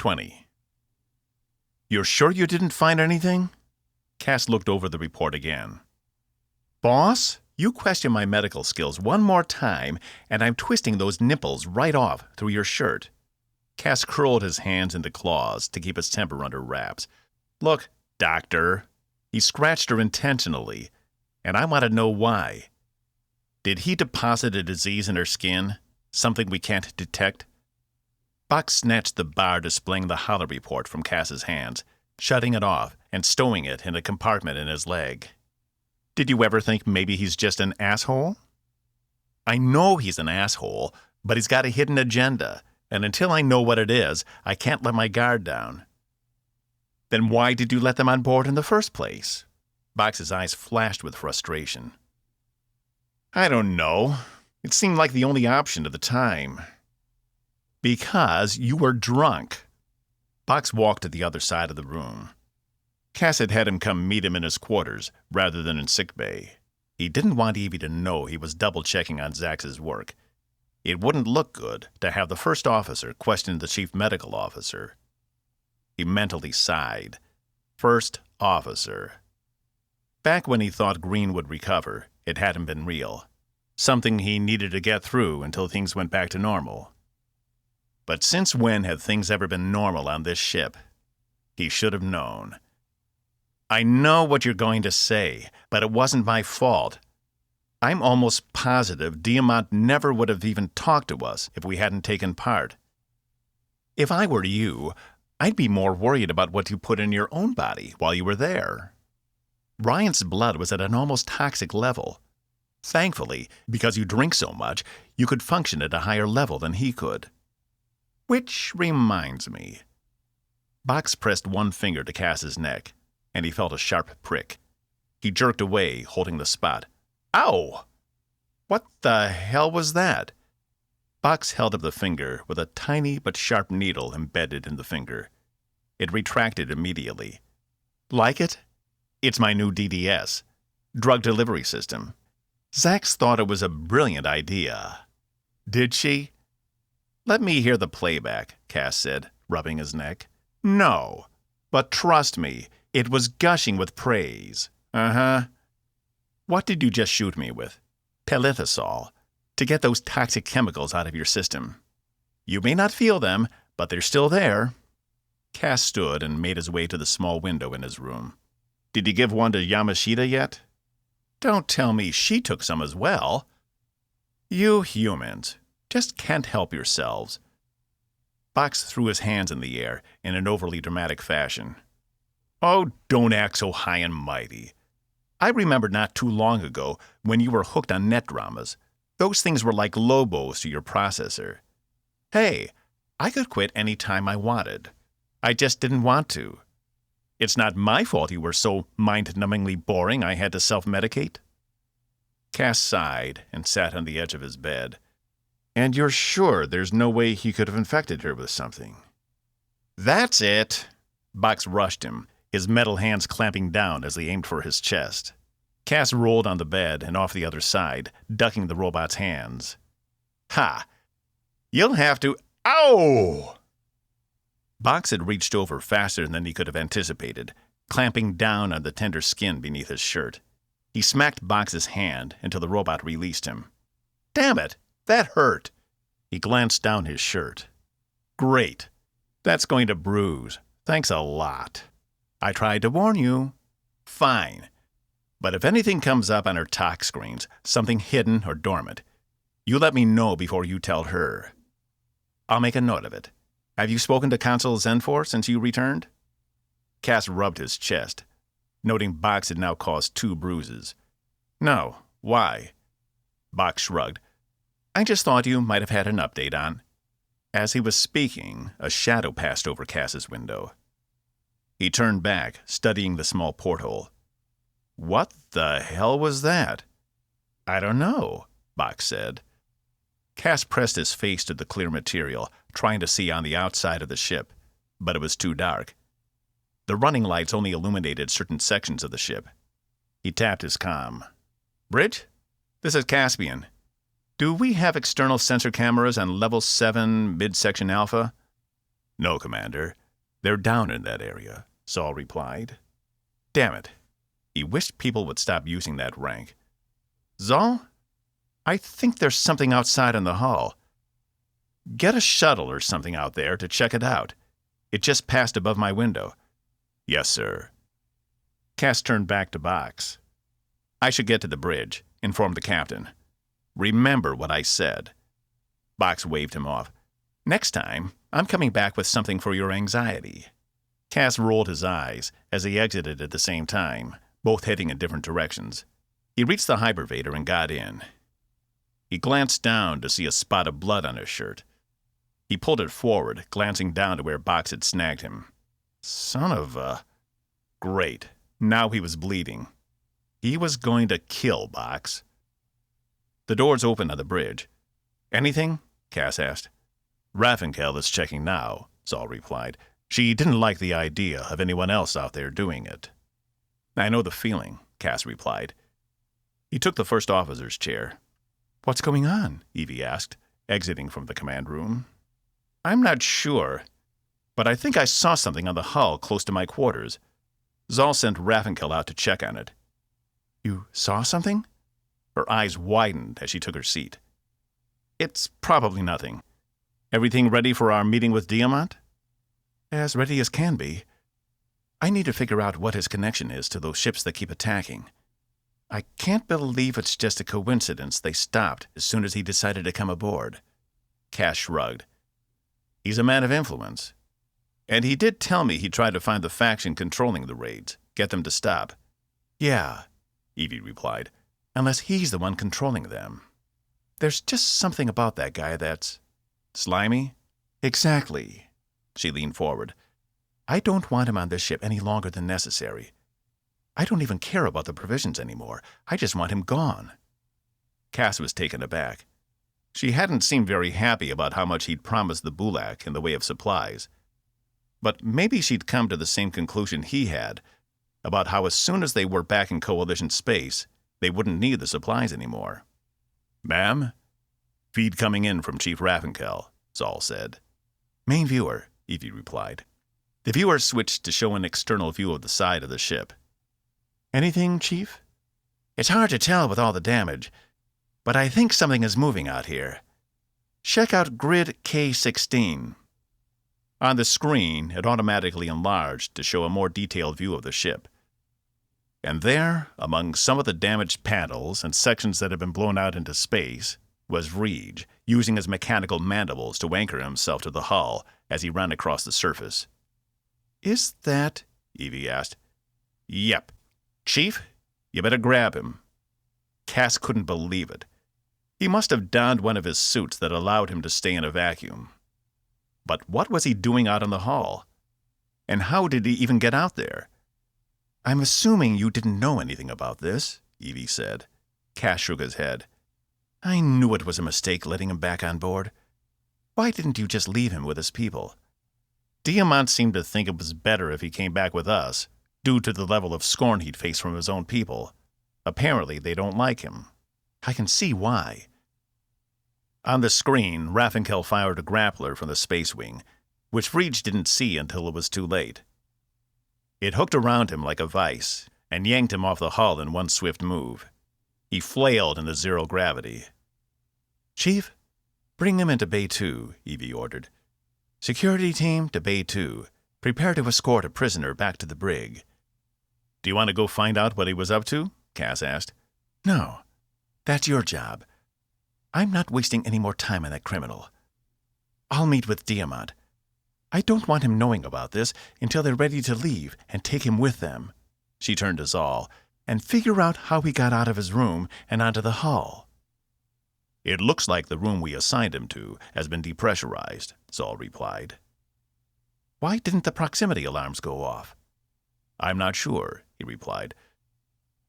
20. You're sure you didn't find anything? Cass looked over the report again. Boss, you question my medical skills one more time, and I'm twisting those nipples right off through your shirt. Cass curled his hands into claws to keep his temper under wraps. Look, doctor. He scratched her intentionally, and I want to know why. Did he deposit a disease in her skin? Something we can't detect? Buck snatched the bar displaying the hollow report from Cass's hands, shutting it off and stowing it in a compartment in his leg. Did you ever think maybe he's just an asshole? I know he's an asshole, but he's got a hidden agenda, and until I know what it is, I can't let my guard down. Then why did you let them on board in the first place? Box's eyes flashed with frustration. I don't know. It seemed like the only option at the time. Because you were drunk. Box walked to the other side of the room. Cass had him come meet him in his quarters rather than in sickbay. He didn't want Evie to know he was double-checking on Zax's work. It wouldn't look good to have the first officer question the chief medical officer. He mentally sighed. First officer. Back when he thought Green would recover, it hadn't been real. Something he needed to get through until things went back to normal. But since when had things ever been normal on this ship? He should have known. I know what you're going to say, but it wasn't my fault. I'm almost positive Diamont never would have even talked to us if we hadn't taken part. If I were you, I'd be more worried about what you put in your own body while you were there. Ryan's blood was at an almost toxic level. Thankfully, because you drink so much, you could function at a higher level than he could. Which reminds me. Box pressed one finger to Cass's neck, and he felt a sharp prick. He jerked away, holding the spot. Ow! What the hell was that? Box held up the finger with a tiny but sharp needle embedded in the finger. It retracted immediately. Like it? It's my new DDS, drug delivery system. Zax thought it was a brilliant idea. Did she? Let me hear the playback, Cass said, rubbing his neck. No, but trust me, it was gushing with praise. Uh-huh. What did you just shoot me with? Pellithosol, to get those toxic chemicals out of your system. You may not feel them, but they're still there. Cass stood and made his way to the small window in his room. Did you give one to Yamashita yet? Don't tell me she took some as well. You humans just can't help yourselves. Box threw his hands in the air in an overly dramatic fashion. Oh, don't act so high and mighty. I remember not too long ago when you were hooked on net dramas. Those things were like Lobos to your processor. Hey, I could quit any time I wanted. I just didn't want to. It's not my fault you were so mind-numbingly boring I had to self-medicate. Cass sighed and sat on the edge of his bed. And you're sure there's no way he could have infected her with something? That's it! Box rushed him, his metal hands clamping down as he aimed for his chest. Cass rolled on the bed and off the other side, ducking the robot's hands. Ha! You'll have to— Ow! Box had reached over faster than he could have anticipated, clamping down on the tender skin beneath his shirt. He smacked Box's hand until the robot released him. Damn it! That hurt! He glanced down his shirt. Great. That's going to bruise. Thanks a lot. I tried to warn you. Fine. But if anything comes up on her talk screens, something hidden or dormant, you let me know before you tell her. I'll make a note of it. Have you spoken to Consul Zenfor since you returned? Cass rubbed his chest, noting Box had now caused 2 bruises. No. Why? Box shrugged. I just thought you might have had an update on. As he was speaking, a shadow passed over Cass's window. He turned back, studying the small porthole. What the hell was that? I don't know, Box said. Cass pressed his face to the clear material, trying to see on the outside of the ship, but it was too dark. The running lights only illuminated certain sections of the ship. He tapped his comm. Bridge? This is Caspian. Do we have external sensor cameras on level 7, midsection alpha? No, Commander. They're down in that area, Saul replied. Damn it. He wished people would stop using that rank. Zal, I think there's something outside in the hull. Get a shuttle or something out there to check it out. It just passed above my window. Yes, sir. Cass turned back to Box. I should get to the bridge, informed the captain. Remember what I said. Box waved him off. Next time, I'm coming back with something for your anxiety. Cass rolled his eyes as he exited at the same time, both heading in different directions. He reached the hypervator and got in. He glanced down to see a spot of blood on his shirt. He pulled it forward, glancing down to where Box had snagged him. Son of a... Great. Now he was bleeding. He was going to kill Box. The doors opened on the bridge. Anything? Cass asked. Raffenkel is checking now, Saul replied. She didn't like the idea of anyone else out there doing it. I know the feeling, Cass replied. He took the first officer's chair. What's going on? Evie asked, exiting from the command room. I'm not sure, but I think I saw something on the hull close to my quarters. Zal sent Raffenkel out to check on it. You saw something? Her eyes widened as she took her seat. It's probably nothing. Everything ready for our meeting with Diamont? As ready as can be. I need to figure out what his connection is to those ships that keep attacking. I can't believe it's just a coincidence they stopped as soon as he decided to come aboard. Cass shrugged. He's a man of influence. And he did tell me he tried to find the faction controlling the raids, get them to stop. Yeah, Evie replied, unless he's the one controlling them. There's just something about that guy that's... Slimy? Exactly. She leaned forward. I don't want him on this ship any longer than necessary. I don't even care about the provisions anymore. I just want him gone. Cass was taken aback. She hadn't seemed very happy about how much he'd promised the Bulak in the way of supplies. But maybe she'd come to the same conclusion he had, about how as soon as they were back in Coalition space, they wouldn't need the supplies anymore. Ma'am? Feed coming in from Chief Raffenkel, Zal said. Main viewer, Evie replied. The viewer switched to show an external view of the side of the ship. Anything, Chief? It's hard to tell with all the damage, but I think something is moving out here. Check out grid K16. On the screen, it automatically enlarged to show a more detailed view of the ship. And there, among some of the damaged panels and sections that had been blown out into space, was Reed, using his mechanical mandibles to anchor himself to the hull as he ran across the surface. Is that... Evie asked. Yep. Chief, you better grab him. Cass couldn't believe it. He must have donned one of his suits that allowed him to stay in a vacuum. But what was he doing out in the hull? And how did he even get out there? I'm assuming you didn't know anything about this, Evie said. Cass shook his head. I knew it was a mistake letting him back on board. Why didn't you just leave him with his people? Diamont seemed to think it was better if he came back with us, due to the level of scorn he'd faced from his own people. Apparently, they don't like him. I can see why. On the screen, Raffenkel fired a grappler from the space wing, which Reed didn't see until it was too late. It hooked around him like a vice and yanked him off the hull in one swift move. He flailed in the zero gravity. Chief, bring him into Bay 2, Evie ordered. Security team to Bay 2. Prepare to escort a prisoner back to the brig. Do you want to go find out what he was up to? Cass asked. No, that's your job. I'm not wasting any more time on that criminal. I'll meet with Diamont. I don't want him knowing about this until they're ready to leave and take him with them. She turned to Zal. And figure out how he got out of his room and onto the hull. It looks like the room we assigned him to has been depressurized, Zal replied. Why didn't the proximity alarms go off? I'm not sure, he replied.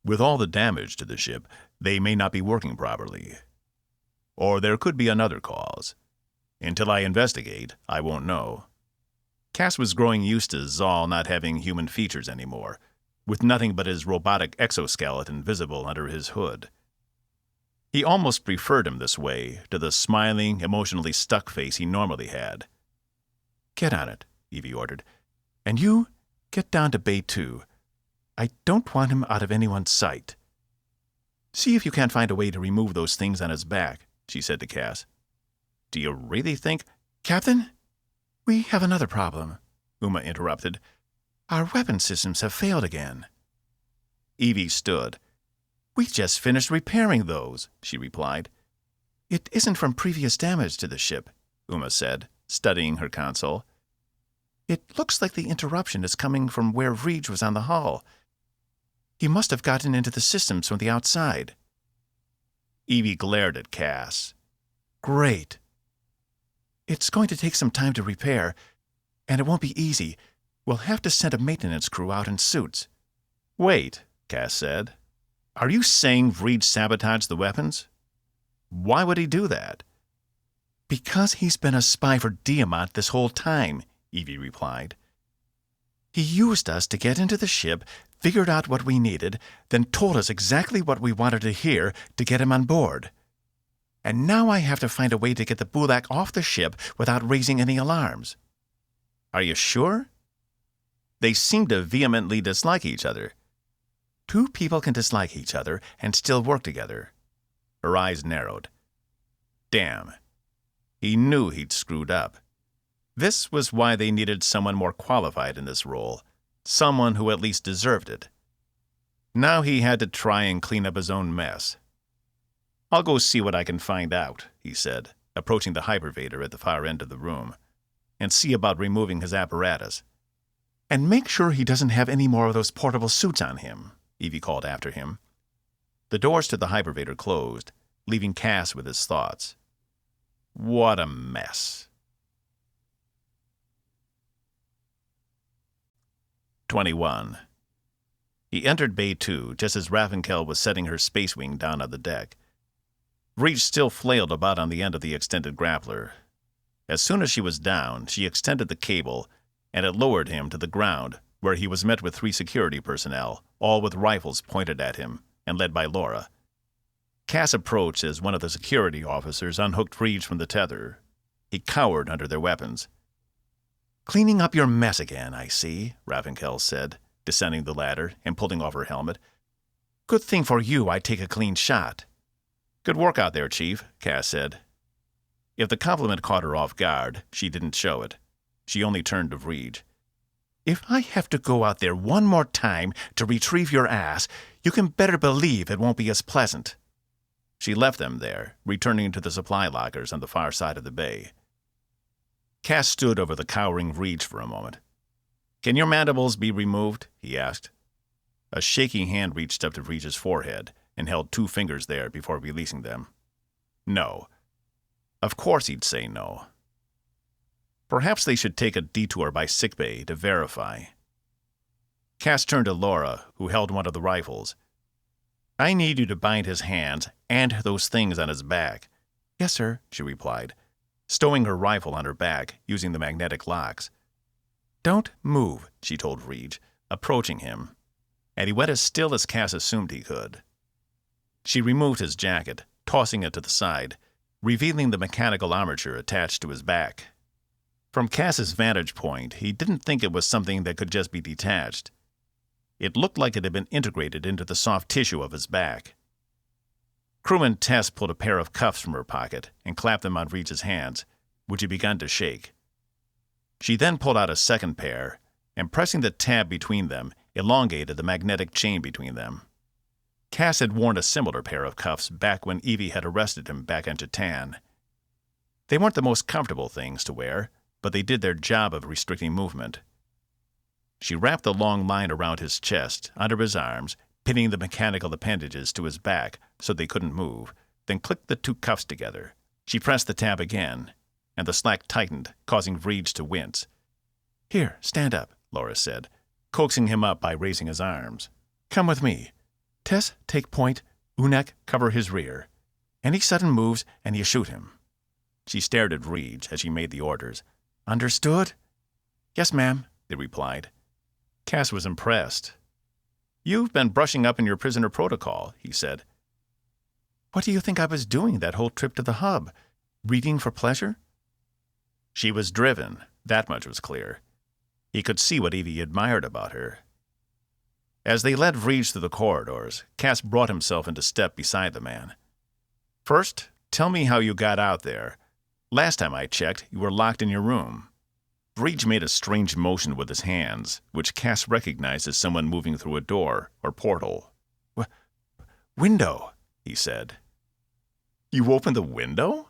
With all the damage to the ship, they may not be working properly. Or there could be another cause. Until I investigate, I won't know. Cass was growing used to Zal not having human features anymore, with nothing but his robotic exoskeleton visible under his hood. He almost preferred him this way to the smiling, emotionally stuck face he normally had. Get on it, Evie ordered. And you, get down to Bay 2. I don't want him out of anyone's sight. See if you can't find a way to remove those things on his back, she said to Cass. Do you really think— Captain? We have another problem, Uma interrupted. Our weapon systems have failed again. Evie stood. We just finished repairing those, she replied. It isn't from previous damage to the ship, Uma said, studying her console. It looks like the interruption is coming from where Vreej was on the hull. He must have gotten into the systems from the outside. Evie glared at Cass. Great. It's going to take some time to repair, and it won't be easy. We'll have to send a maintenance crew out in suits. Wait, Cass said. Are you saying Vreej sabotaged the weapons? Why would he do that? Because he's been a spy for Diamont this whole time, Evie replied. He used us to get into the ship, figured out what we needed, then told us exactly what we wanted to hear to get him on board. And now I have to find a way to get the Bulak off the ship without raising any alarms. Are you sure? They seem to vehemently dislike each other. Two people can dislike each other and still work together. Her eyes narrowed. Damn. He knew he'd screwed up. This was why they needed someone more qualified in this role, someone who at least deserved it. Now he had to try and clean up his own mess. I'll go see what I can find out, he said, approaching the hypervator at the far end of the room, and see about removing his apparatus. And make sure he doesn't have any more of those portable suits on him, Evie called after him. The doors to the hypervator closed, leaving Cass with his thoughts. What a mess. 21. He entered Bay 2 just as Ravenkel was setting her space wing down on the deck. Vreej still flailed about on the end of the extended grappler. As soon as she was down, she extended the cable, and it lowered him to the ground, where he was met with 3 security personnel, all with rifles pointed at him, and led by Laura. Cass approached as one of the security officers unhooked Vreej from the tether. He cowered under their weapons. Cleaning up your mess again, I see, Ravenkel said, descending the ladder and pulling off her helmet. Good thing for you I take a clean shot. Good work out there, Chief, Cass said. If the compliment caught her off guard, she didn't show it. She only turned to Vreej. If I have to go out there one more time to retrieve your ass, you can better believe it won't be as pleasant. She left them there, returning to the supply lockers on the far side of the bay. Cass stood over the cowering Vreej for a moment. Can your mandibles be removed? He asked. A shaking hand reached up to Vreej's forehead and held 2 fingers there before releasing them. No. Of course he'd say no. Perhaps they should take a detour by sickbay to verify. Cass turned to Laura, who held one of the rifles. I need you to bind his hands and those things on his back. Yes, sir, she replied, stowing her rifle on her back, using the magnetic locks. Don't move, she told Vreej, approaching him, and he went as still as Cass assumed he could. She removed his jacket, tossing it to the side, revealing the mechanical armature attached to his back. From Cass's vantage point, he didn't think it was something that could just be detached. It looked like it had been integrated into the soft tissue of his back. Crewman Tess pulled a pair of cuffs from her pocket and clapped them on Vreej's hands, which had begun to shake. She then pulled out a second pair, and pressing the tab between them, elongated the magnetic chain between them. Cass had worn a similar pair of cuffs back when Evie had arrested him back in Titan. They weren't the most comfortable things to wear, but they did their job of restricting movement. She wrapped the long line around his chest, under his arms, pinning the mechanical appendages to his back so they couldn't move, then clicked the 2 cuffs together. She pressed the tab again, and the slack tightened, causing Vreej to wince. Here, stand up, Laura said, coaxing him up by raising his arms. Come with me. Tess, take point. Unek, cover his rear. Any sudden moves, and you shoot him. She stared at Vreej as she made the orders. Understood? Yes, ma'am, they replied. Cass was impressed. You've been brushing up in your prisoner protocol, he said. What do you think I was doing that whole trip to the hub? Reading for pleasure? She was driven, That much was clear. He could see what Evie admired about her. As they led Vreege through the corridors, Cass brought himself into step beside the man. "First, tell me how you got out there. Last time I checked, you were locked in your room." Vreege made a strange motion with his hands, which Cass recognized as someone moving through a door or portal. "Window," he said. "You opened the window?"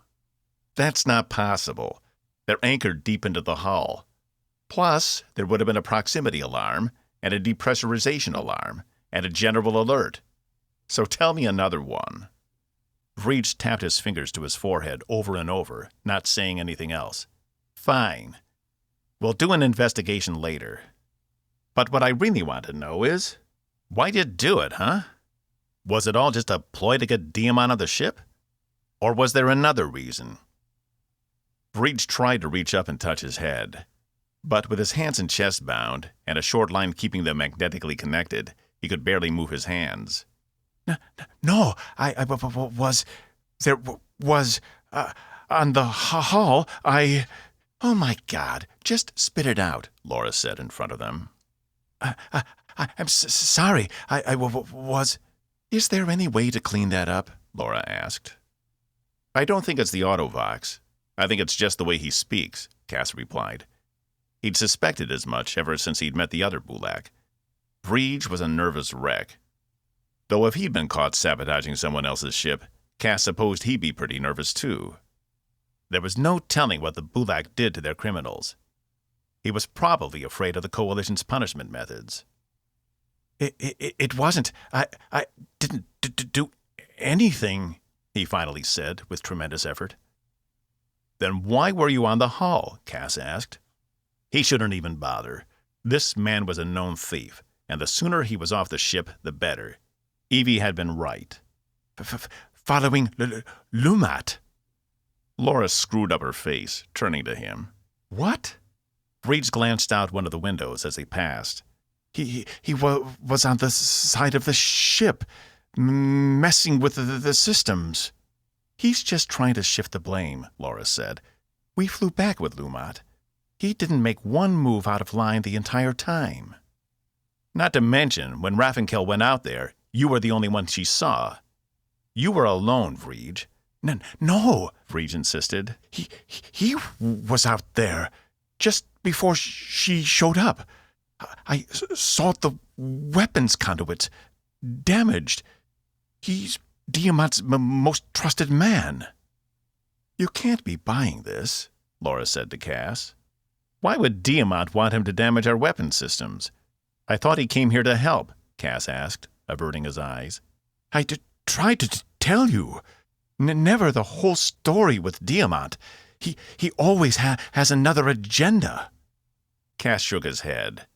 "That's not possible. They're anchored deep into the hull. Plus, there would have been a proximity alarm, and a depressurization alarm, and a general alert. So tell me another one." Vreege tapped his fingers to his forehead over and over, not saying anything else. "Fine. We'll do an investigation later. But what I really want to know is, why'd you do it, huh? Was it all just a ploy to get Diamont on the ship? Or was there another reason?" Vreege tried to reach up and touch his head. But with his hands and chest bound, and a short line keeping them magnetically connected, he could barely move his hands. "No, I was... There was... on the hull, I... "Oh, my God, just spit it out," Laura said in front of them. I'm sorry, I was... "Is there any way to clean that up?" Laura asked. "I don't think it's the autovox. I think it's just the way he speaks," Cass replied. He'd suspected as much ever since he'd met the other Bulak. Vreege was a nervous wreck. Though if he'd been caught sabotaging someone else's ship, Cass supposed he'd be pretty nervous too. There was no telling what the Bulak did to their criminals. He was probably afraid of the Coalition's punishment methods. It wasn't... I didn't do anything," he finally said with tremendous effort. "Then why were you on the hull?" Cass asked. He shouldn't even bother. This man was a known thief, and the sooner he was off the ship, the better. Evie had been right. Following Lumat." Laura screwed up her face, turning to him. "What?" Vreege glanced out one of the windows as they passed. He was on the side of the ship, messing with the systems." "He's just trying to shift the blame," Laura said. "We flew back with Lumat. He didn't make one move out of line the entire time. Not to mention, when Raffinkel went out there, you were the only one she saw. You were alone, Vreege." No, Vreege insisted. He was out there just before she showed up. I saw the weapons conduits damaged. He's Diamant's most trusted man." "You can't be buying this," Laura said to Cass. "Why would Diamant want him to damage our weapon systems? I thought he came here to help," Cass asked, averting his eyes. "I tried to tell you. Never the whole story with Diamant. He always has another agenda." Cass shook his head.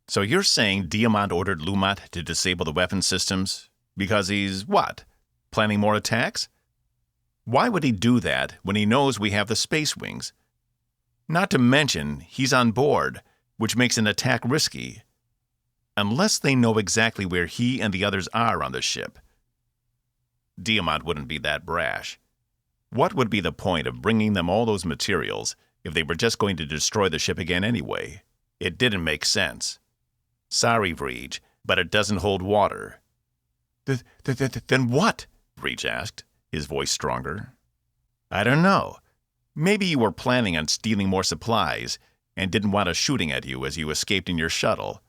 "So you're saying Diamant ordered Lumat to disable the weapon systems because he's what? Planning more attacks? Why would he do that when he knows we have the space wings? Not to mention, he's on board, which makes an attack risky. Unless they know exactly where he and the others are on the ship. Diamant wouldn't be that brash. What would be the point of bringing them all those materials if they were just going to destroy the ship again anyway? It didn't make sense. Sorry, Vreege, but it doesn't hold water." Then what?" Vreege asked, his voice stronger. "I don't know. Maybe you were planning on stealing more supplies and didn't want us shooting at you as you escaped in your shuttle.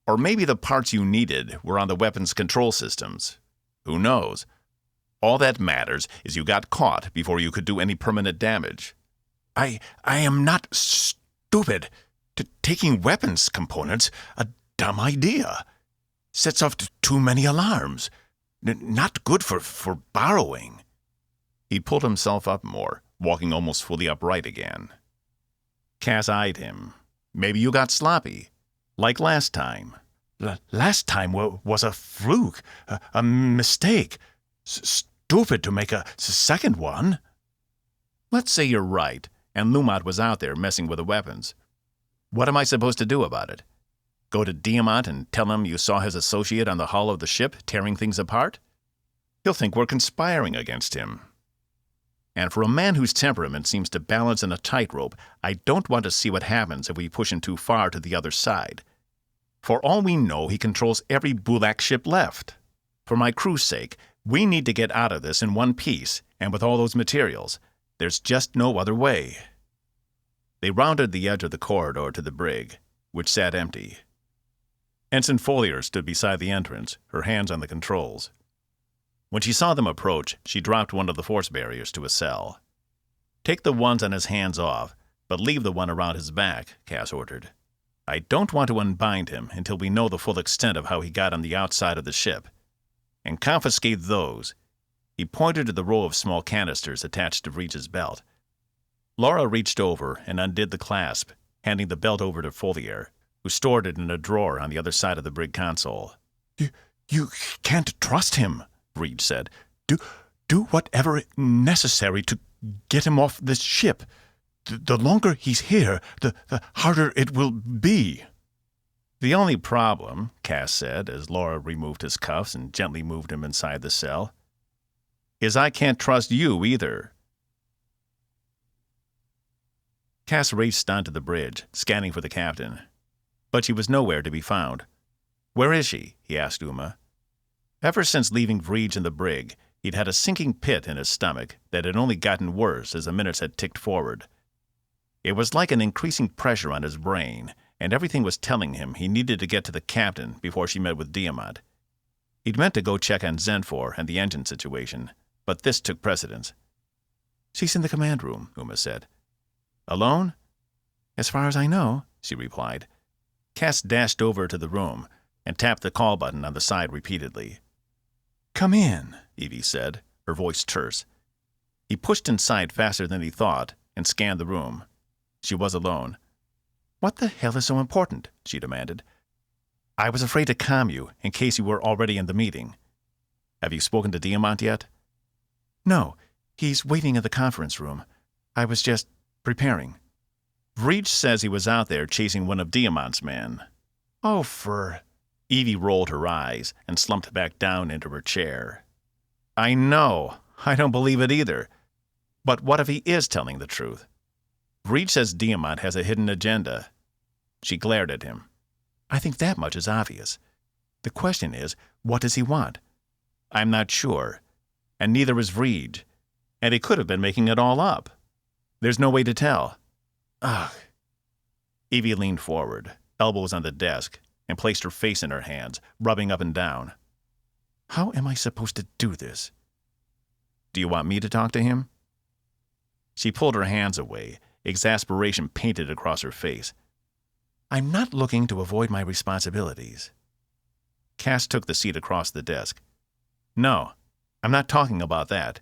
Or maybe the parts you needed were on the weapons control systems. Who knows? All that matters is you got caught before you could do any permanent damage." I am not stupid. Taking weapons components, a dumb idea. Sets off too many alarms. Not good for borrowing." He pulled himself up more, walking almost fully upright again. Cass eyed him. "Maybe you got sloppy, like last time." Last time was a fluke, a mistake. Stupid to make a second one." "Let's say you're right, and Lumat was out there messing with the weapons. What am I supposed to do about it? Go to Diamant and tell him you saw his associate on the hull of the ship tearing things apart? He'll think we're conspiring against him." And for a man whose temperament seems to balance in a tightrope, I don't want to see what happens if we push him too far to the other side. For all we know, he controls every Bulak ship left. For my crew's sake, we need to get out of this in one piece, and with all those materials. There's just no other way. They rounded the edge of the corridor to the brig, which sat empty. Ensign Follier stood beside the entrance, her hands on the controls. When she saw them approach, she dropped one of the force barriers to a cell. "Take the ones on his hands off, but leave the one around his back," Cass ordered. "I don't want to unbind him until we know the full extent of how he got on the outside of the ship. And confiscate those." He pointed to the row of small canisters attached to Reach's belt. Laura reached over and undid the clasp, handing the belt over to Follier, who stored it in a drawer on the other side of the brig console. You can't trust him," Reach said. Do whatever necessary to get him off this ship. The longer he's here, the harder it will be." "The only problem," Cass said, as Laura removed his cuffs and gently moved him inside the cell, "is I can't trust you either." Cass raced onto the bridge, scanning for the captain. But she was nowhere to be found. "Where is she?" he asked Uma. Ever since leaving Vreej in the brig, he'd had a sinking pit in his stomach that had only gotten worse as the minutes had ticked forward. It was like an increasing pressure on his brain, and everything was telling him he needed to get to the captain before she met with Diamont. He'd meant to go check on Zenfor and the engine situation, but this took precedence. "She's in the command room," Uma said. "Alone?" "As far as I know," she replied. Cass dashed over to the room and tapped the call button on the side repeatedly. "Come in," Evie said, her voice terse. He pushed inside faster than he thought and scanned the room. She was alone. "What the hell is so important?" she demanded. "I was afraid to calm you in case you were already in the meeting. Have you spoken to Diamont yet?" "No, he's waiting in the conference room. I was just preparing." "Vreej says he was out there chasing one of Diamant's men." "Oh, Evie rolled her eyes and slumped back down into her chair. "I know. I don't believe it either. But what if he is telling the truth? Vreej says Diamont has a hidden agenda." She glared at him. "I think that much is obvious. The question is, what does he want?" "I'm not sure. And neither is Vreej. And he could have been making it all up. There's no way to tell." "Ugh." Evie leaned forward, elbows on the desk, and placed her face in her hands, rubbing up and down. "How am I supposed to do this?" "Do you want me to talk to him?" She pulled her hands away, exasperation painted across her face. "I'm not looking to avoid my responsibilities." Cass took the seat across the desk. "No, I'm not talking about that.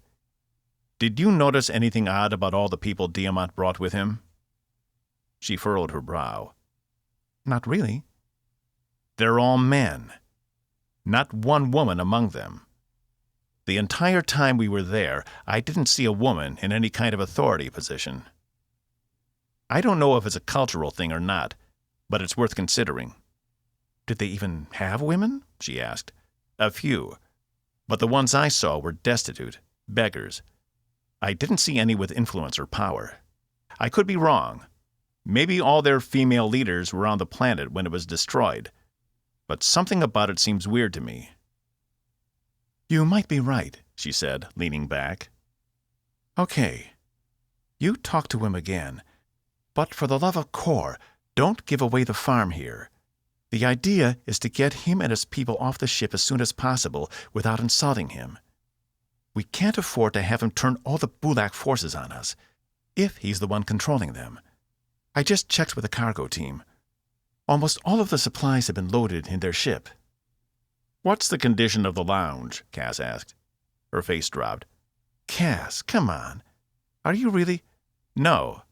Did you notice anything odd about all the people Diamont brought with him?" She furrowed her brow. "Not really." "They're all men. Not one woman among them. The entire time we were there, I didn't see a woman in any kind of authority position. I don't know if it's a cultural thing or not, but it's worth considering." "Did they even have women?" she asked. "A few. But the ones I saw were destitute, beggars. I didn't see any with influence or power. I could be wrong. Maybe all their female leaders were on the planet when it was destroyed. But something about it seems weird to me." "You might be right," she said, leaning back. "Okay. You talk to him again. But for the love of Kor, don't give away the farm here. The idea is to get him and his people off the ship as soon as possible without insulting him. We can't afford to have him turn all the Bulak forces on us, if he's the one controlling them. I just checked with the cargo team. Almost all of the supplies have been loaded in their ship." "What's the condition of the lounge?" Cass asked. Her face dropped. "Cass, come on. Are you really—" "No.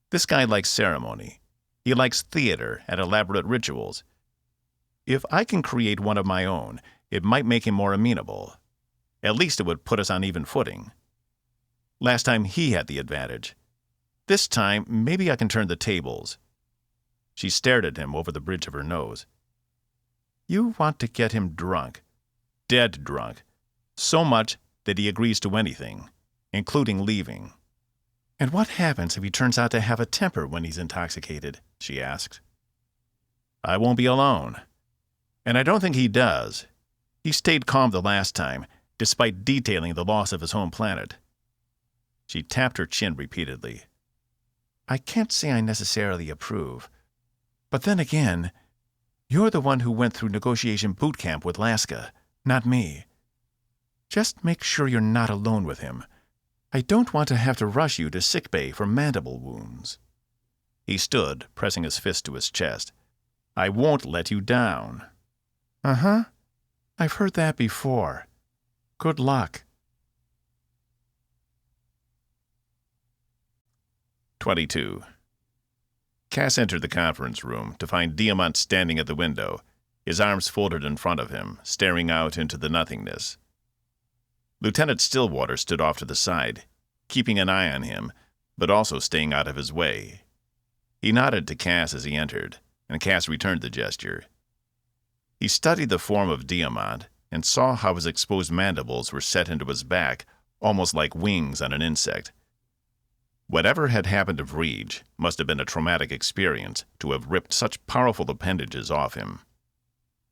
This guy likes ceremony. He likes theater and elaborate rituals. If I can create one of my own, it might make him more amenable. At least it would put us on even footing. Last time he had the advantage. This time, maybe I can turn the tables." She stared at him over the bridge of her nose. "You want to get him drunk. Dead drunk. So much that he agrees to anything. including leaving. And what happens if he turns out to have a temper when he's intoxicated? She asked. I won't be alone. And I don't think he does. He stayed calm the last time, despite detailing the loss of his home planet. She tapped her chin repeatedly. I can't say I necessarily approve. But then again, you're the one who went through negotiation boot camp with Laska, not me. Just make sure you're not alone with him. I don't want to have to rush you to sickbay for mandible wounds. He stood, pressing his fist to his chest. I won't let you down. Uh-huh. I've heard that before. Good luck. 22. Cass entered the conference room to find Diamont standing at the window, his arms folded in front of him, staring out into the nothingness. Lieutenant Stillwater stood off to the side, keeping an eye on him, but also staying out of his way. He nodded to Cass as he entered, and Cass returned the gesture. He studied the form of Diamont and saw how his exposed mandibles were set into his back, almost like wings on an insect. Whatever had happened to Vreege must have been a traumatic experience to have ripped such powerful appendages off him.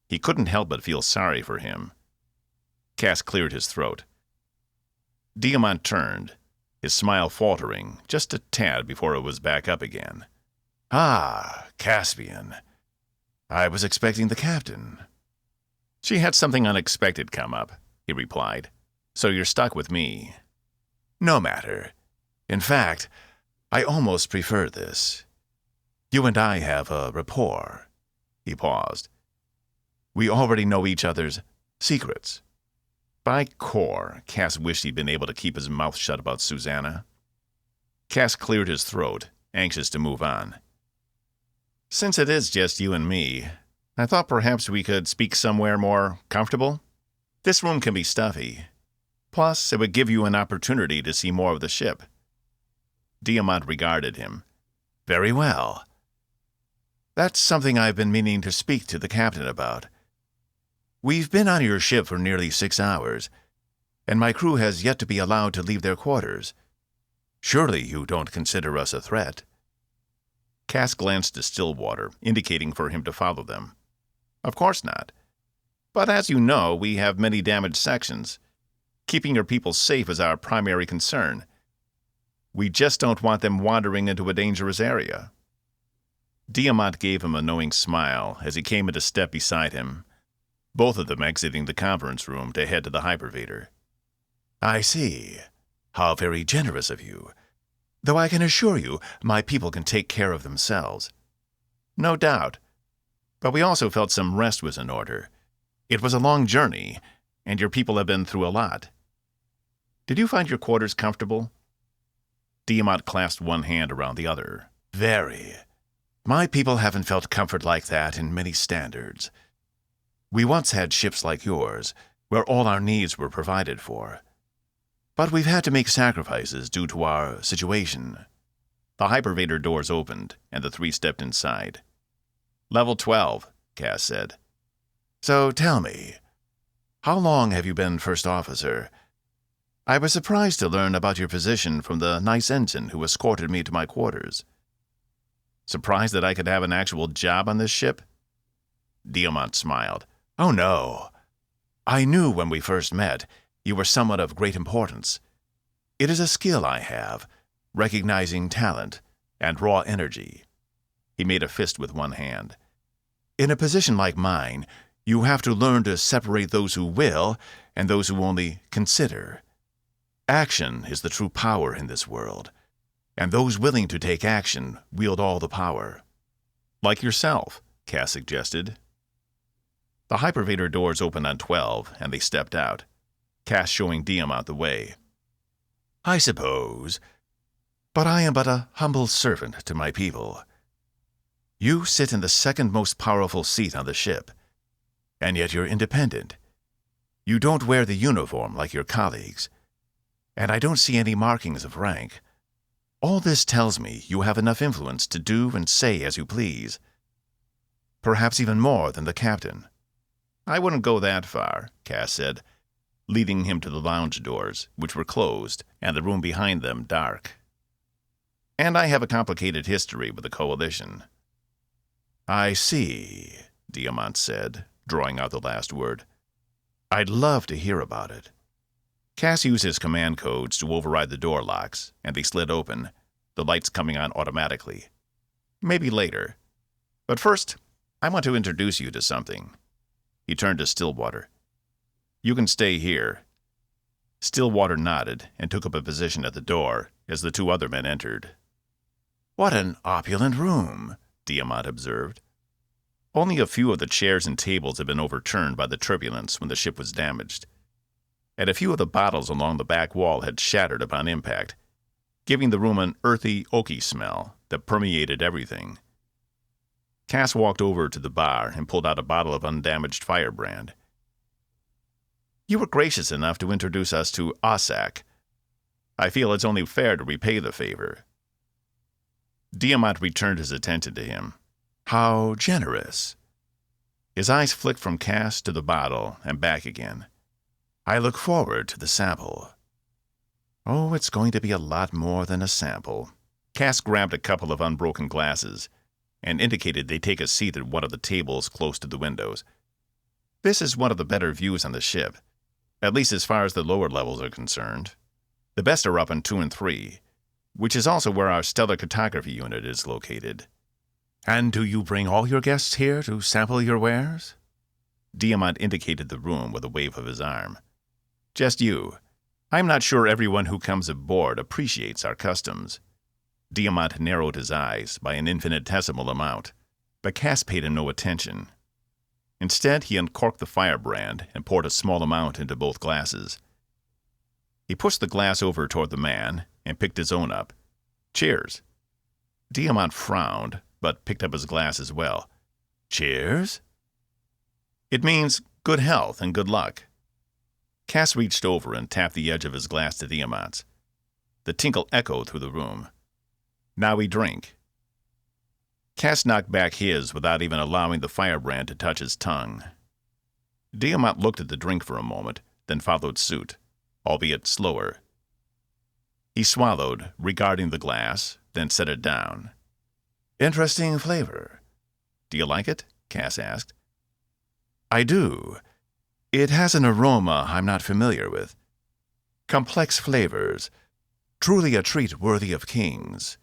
He couldn't help but feel sorry for him. Cass cleared his throat. Diamont turned, his smile faltering just a tad before it was back up again. Ah, Caspian. I was expecting the captain. She had something unexpected come up, he replied. So you're stuck with me. No matter. In fact, I almost prefer this. You and I have a rapport. He paused. We already know each other's secrets. By Cor, Cass wished he'd been able to keep his mouth shut about Susanna. Cass cleared his throat, anxious to move on. Since it is just you and me, I thought perhaps we could speak somewhere more comfortable. This room can be stuffy. Plus, it would give you an opportunity to see more of the ship. Diamont regarded him. Very well. That's something I've been meaning to speak to the captain about. We've been on your ship for nearly 6 hours, and my crew has yet to be allowed to leave their quarters. Surely you don't consider us a threat? Cass glanced to Stillwater, indicating for him to follow them. Of course not. But as you know, we have many damaged sections. Keeping your people safe is our primary concern. We just don't want them wandering into a dangerous area. Diamont gave him a knowing smile as he came into step beside him, both of them exiting the conference room to head to the hypervator. I see. How very generous of you. Though I can assure you, my people can take care of themselves. No doubt. But we also felt some rest was in order. It was a long journey, and your people have been through a lot. Did you find your quarters comfortable? Diamont clasped one hand around the other. Very. My people haven't felt comfort like that in many standards. We once had ships like yours, where all our needs were provided for. But we've had to make sacrifices due to our situation. The hypervator doors opened, and the three stepped inside. Level 12, Cass said. So tell me, how long have you been first officer? I was surprised to learn about your position from the nice ensign who escorted me to my quarters. Surprised that I could have an actual job on this ship? Diamont smiled. Oh, no. I knew when we first met you were someone of great importance. It is a skill I have, recognizing talent and raw energy. He made a fist with one hand. In a position like mine, you have to learn to separate those who will and those who only consider. Action is the true power in this world, and those willing to take action wield all the power. Like yourself, Cass suggested. The hypervator doors opened on 12, and they stepped out, Cass showing Diamont the way. I suppose, but I am but a humble servant to my people. You sit in the second most powerful seat on the ship, and yet you're independent. You don't wear the uniform like your colleagues, and I don't see any markings of rank. All this tells me you have enough influence to do and say as you please. Perhaps even more than the captain. I wouldn't go that far, Cass said. leading him to the lounge doors, which were closed, and the room behind them dark. And I have a complicated history with the Coalition. I see, Diamont said, drawing out the last word. I'd love to hear about it. Cass used his command codes to override the door locks, and they slid open, the lights coming on automatically. Maybe later. But first, I want to introduce you to something. He turned to Stillwater. You can stay here. Stillwater nodded and took up a position at the door as the two other men entered. What an opulent room, Diamont observed. Only a few of the chairs and tables had been overturned by the turbulence when the ship was damaged, and a few of the bottles along the back wall had shattered upon impact, giving the room an earthy, oaky smell that permeated everything. Cass walked over to the bar and pulled out a bottle of undamaged firebrand. You were gracious enough to introduce us to Ossack. I feel it's only fair to repay the favor. Diamont returned his attention to him. How generous. His eyes flicked from Cass to the bottle and back again. I look forward to the sample. Oh, it's going to be a lot more than a sample. Cass grabbed a couple of unbroken glasses and indicated they take a seat at one of the tables close to the windows. This is one of the better views on the ship, at least as far as the lower levels are concerned. The best are up on 2 and 3, which is also where our stellar cartography unit is located. And do you bring all your guests here to sample your wares? Diamont indicated the room with a wave of his arm. Just you. I'm not sure everyone who comes aboard appreciates our customs. Diamont narrowed his eyes by an infinitesimal amount, but Cass paid him no attention. Instead, he uncorked the firebrand and poured a small amount into both glasses. He pushed the glass over toward the man and picked his own up. Cheers. Diamont frowned, but picked up his glass as well. Cheers? It means good health and good luck. Cass reached over and tapped the edge of his glass to Diamant's. The tinkle echoed through the room. Now we drink. Cass knocked back his without even allowing the firebrand to touch his tongue. Diamont looked at the drink for a moment, then followed suit, albeit slower. He swallowed, regarding the glass, then set it down. Interesting flavor. Do you like it? Cass asked. I do. It has an aroma I'm not familiar with. Complex flavors. Truly a treat worthy of kings.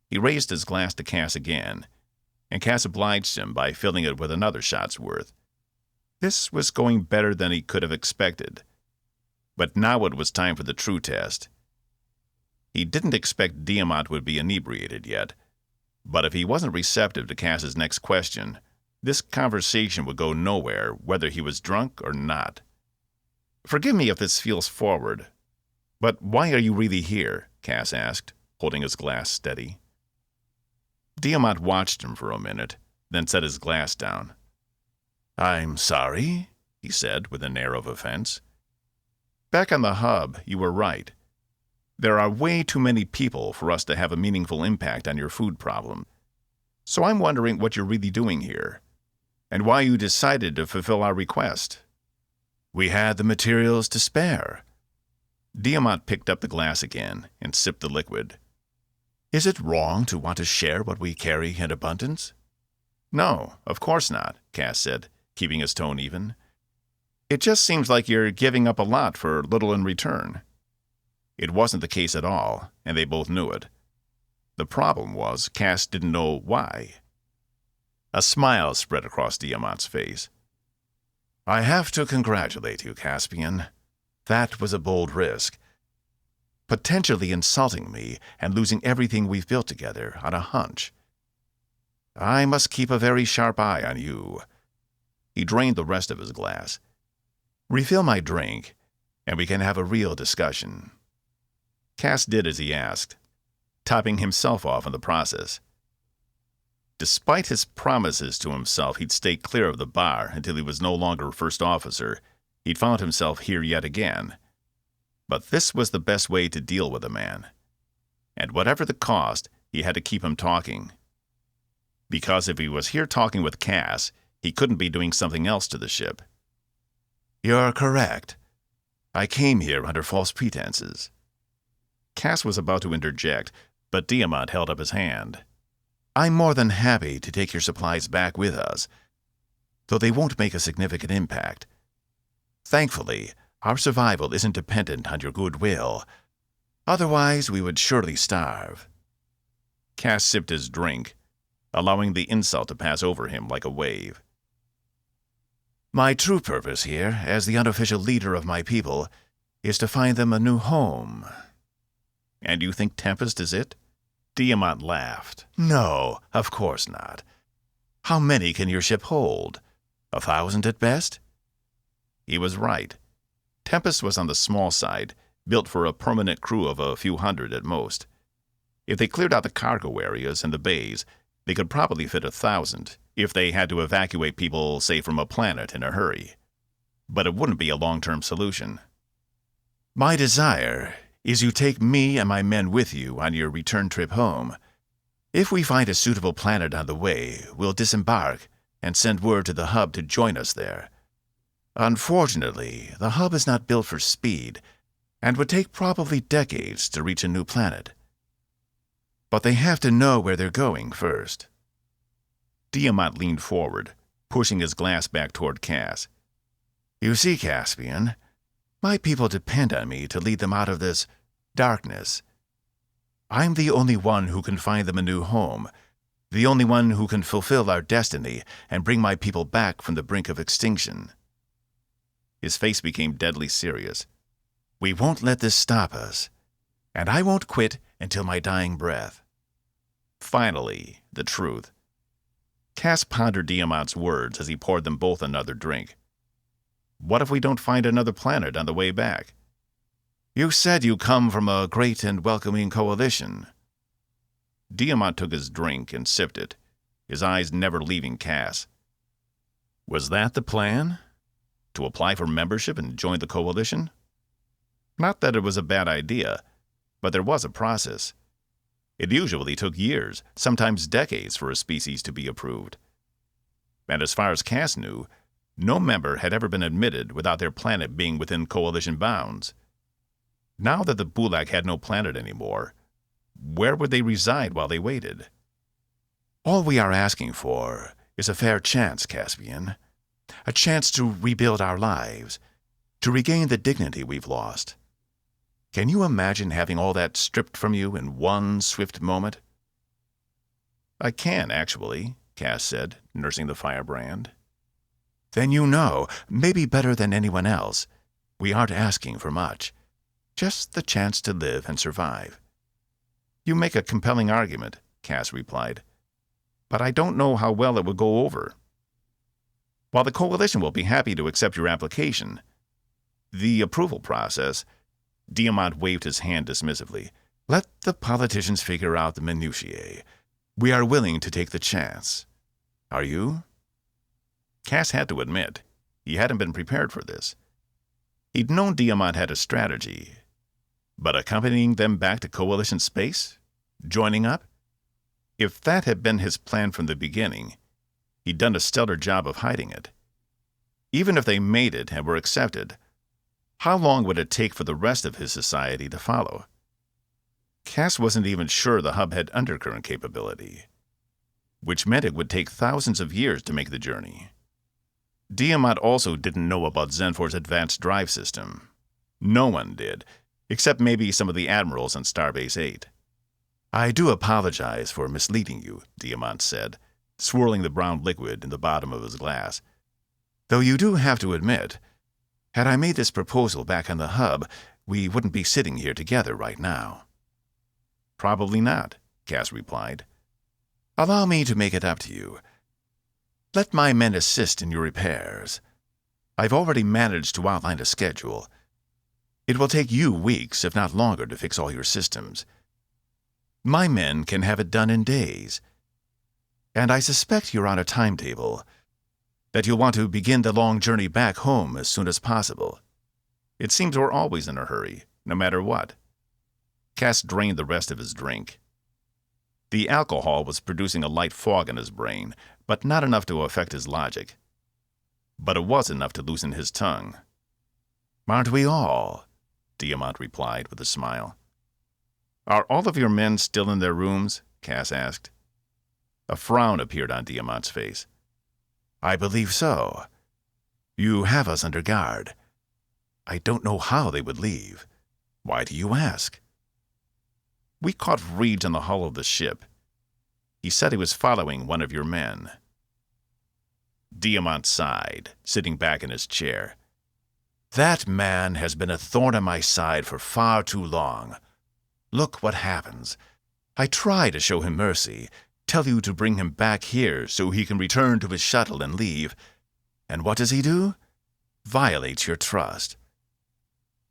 He raised his glass to Cass again, and Cass obliged him by filling it with another shot's worth. This was going better than he could have expected. But now it was time for the true test. He didn't expect Diamont would be inebriated yet, but if he wasn't receptive to Cass's next question, this conversation would go nowhere whether he was drunk or not. Forgive me if this feels forward, but why are you really here? Cass asked, holding his glass steady. Diamont watched him for a minute, then set his glass down. I'm sorry, he said with an air of offense. Back on the hub, you were right. There are way too many people for us to have a meaningful impact on your food problem. So I'm wondering what you're really doing here, and why you decided to fulfill our request. We had the materials to spare. Diamont picked up the glass again and sipped the liquid. Is it wrong to want to share what we carry in abundance? No, of course not, Cass said, keeping his tone even. It just seems like you're giving up a lot for little in return. It wasn't the case at all, and they both knew it. The problem was Cass didn't know why. A smile spread across Diamant's face. I have to congratulate you, Caspian. That was a bold risk. Potentially insulting me and losing everything we've built together on a hunch. I must keep a very sharp eye on you. He drained the rest of his glass. Refill my drink, and we can have a real discussion. Cass did as he asked, topping himself off in the process. Despite his promises to himself he'd stay clear of the bar until he was no longer first officer, he'd found himself here yet again. But this was the best way to deal with a man. And whatever the cost, he had to keep him talking. Because if he was here talking with Cass, he couldn't be doing something else to the ship. You're correct. I came here under false pretenses." Cass was about to interject, but Diamont held up his hand. "I'm more than happy to take your supplies back with us, though they won't make a significant impact. Thankfully, our survival isn't dependent on your goodwill. Otherwise, we would surely starve." Cass sipped his drink, allowing the insult to pass over him like a wave. "My true purpose here, as the unofficial leader of my people, is to find them a new home." "And you think Tempest is it?" Diamont laughed. "No, of course not. How many can your ship hold? 1,000 at best?" He was right. Tempest was on the small side, built for a permanent crew of a few hundred at most. If they cleared out the cargo areas and the bays, they could probably fit 1,000 if they had to evacuate people, say, from a planet in a hurry. But it wouldn't be a long-term solution. "My desire is you take me and my men with you on your return trip home. If we find a suitable planet on the way, we'll disembark and send word to the hub to join us there. Unfortunately, the hub is not built for speed and would take probably decades to reach a new planet. But they have to know where they're going first." Diamont leaned forward, pushing his glass back toward Cass. "You see, Caspian, my people depend on me to lead them out of this darkness. I'm the only one who can find them a new home, the only one who can fulfill our destiny and bring my people back from the brink of extinction." His face became deadly serious. "We won't let this stop us, and I won't quit until my dying breath." Finally, the truth. Cass pondered Diamant's words as he poured them both another drink. "What if we don't find another planet on the way back?" "You said you come from a great and welcoming coalition." Diamont took his drink and sipped it, his eyes never leaving Cass. "Was that the plan? To apply for membership and join the coalition?" Not that it was a bad idea, but there was a process. It usually took years, sometimes decades, for a species to be approved. And as far as Cass knew, no member had ever been admitted without their planet being within coalition bounds. Now that the Bulak had no planet anymore, where would they reside while they waited? "All we are asking for is a fair chance, Caspian. A chance to rebuild our lives, to regain the dignity we've lost. Can you imagine having all that stripped from you in one swift moment?" "I can, actually," Cass said, nursing the firebrand. "Then you know, maybe better than anyone else, we aren't asking for much. Just the chance to live and survive." "You make a compelling argument," Cass replied. "But I don't know how well it will go over. While the Coalition will be happy to accept your application, the approval process—" Diamont waved his hand dismissively. "Let the politicians figure out the minutiae. We are willing to take the chance. Are you?" Cass had to admit, he hadn't been prepared for this. He'd known Diamont had a strategy, but accompanying them back to Coalition space? Joining up? If that had been his plan from the beginning, he'd done a stellar job of hiding it. Even if they made it and were accepted, how long would it take for the rest of his society to follow? Cass wasn't even sure the hub had undercurrent capability, which meant it would take thousands of years to make the journey. Diamont also didn't know about Zenfor's advanced drive system. No one did, except maybe some of the admirals on Starbase 8. "I do apologize for misleading you," Diamont said, swirling the brown liquid in the bottom of his glass. "Though you do have to admit, had I made this proposal back on the hub, we wouldn't be sitting here together right now." "Probably not," Cass replied. "Allow me to make it up to you. Let my men assist in your repairs. I've already managed to outline a schedule. It will take you weeks, if not longer, to fix all your systems. My men can have it done in days. And I suspect you're on a timetable, that you'll want to begin the long journey back home as soon as possible. It seems we're always in a hurry, no matter what." Cass drained the rest of his drink. The alcohol was producing a light fog in his brain, but not enough to affect his logic. But it was enough to loosen his tongue. Aren't we all? Diamont replied with a smile. Are all of your men still in their rooms? Cass asked. A frown appeared on Diamant's face. I believe so. You have us under guard. I don't know how they would leave. Why do you ask? We caught Reed in the hull of the ship. He said he was following one of your men. Diamont sighed, sitting back in his chair. That man has been a thorn in my side for far too long. Look what happens. I try to show him mercy, tell you to bring him back here so he can return to his shuttle and leave. And what does he do? Violates your trust.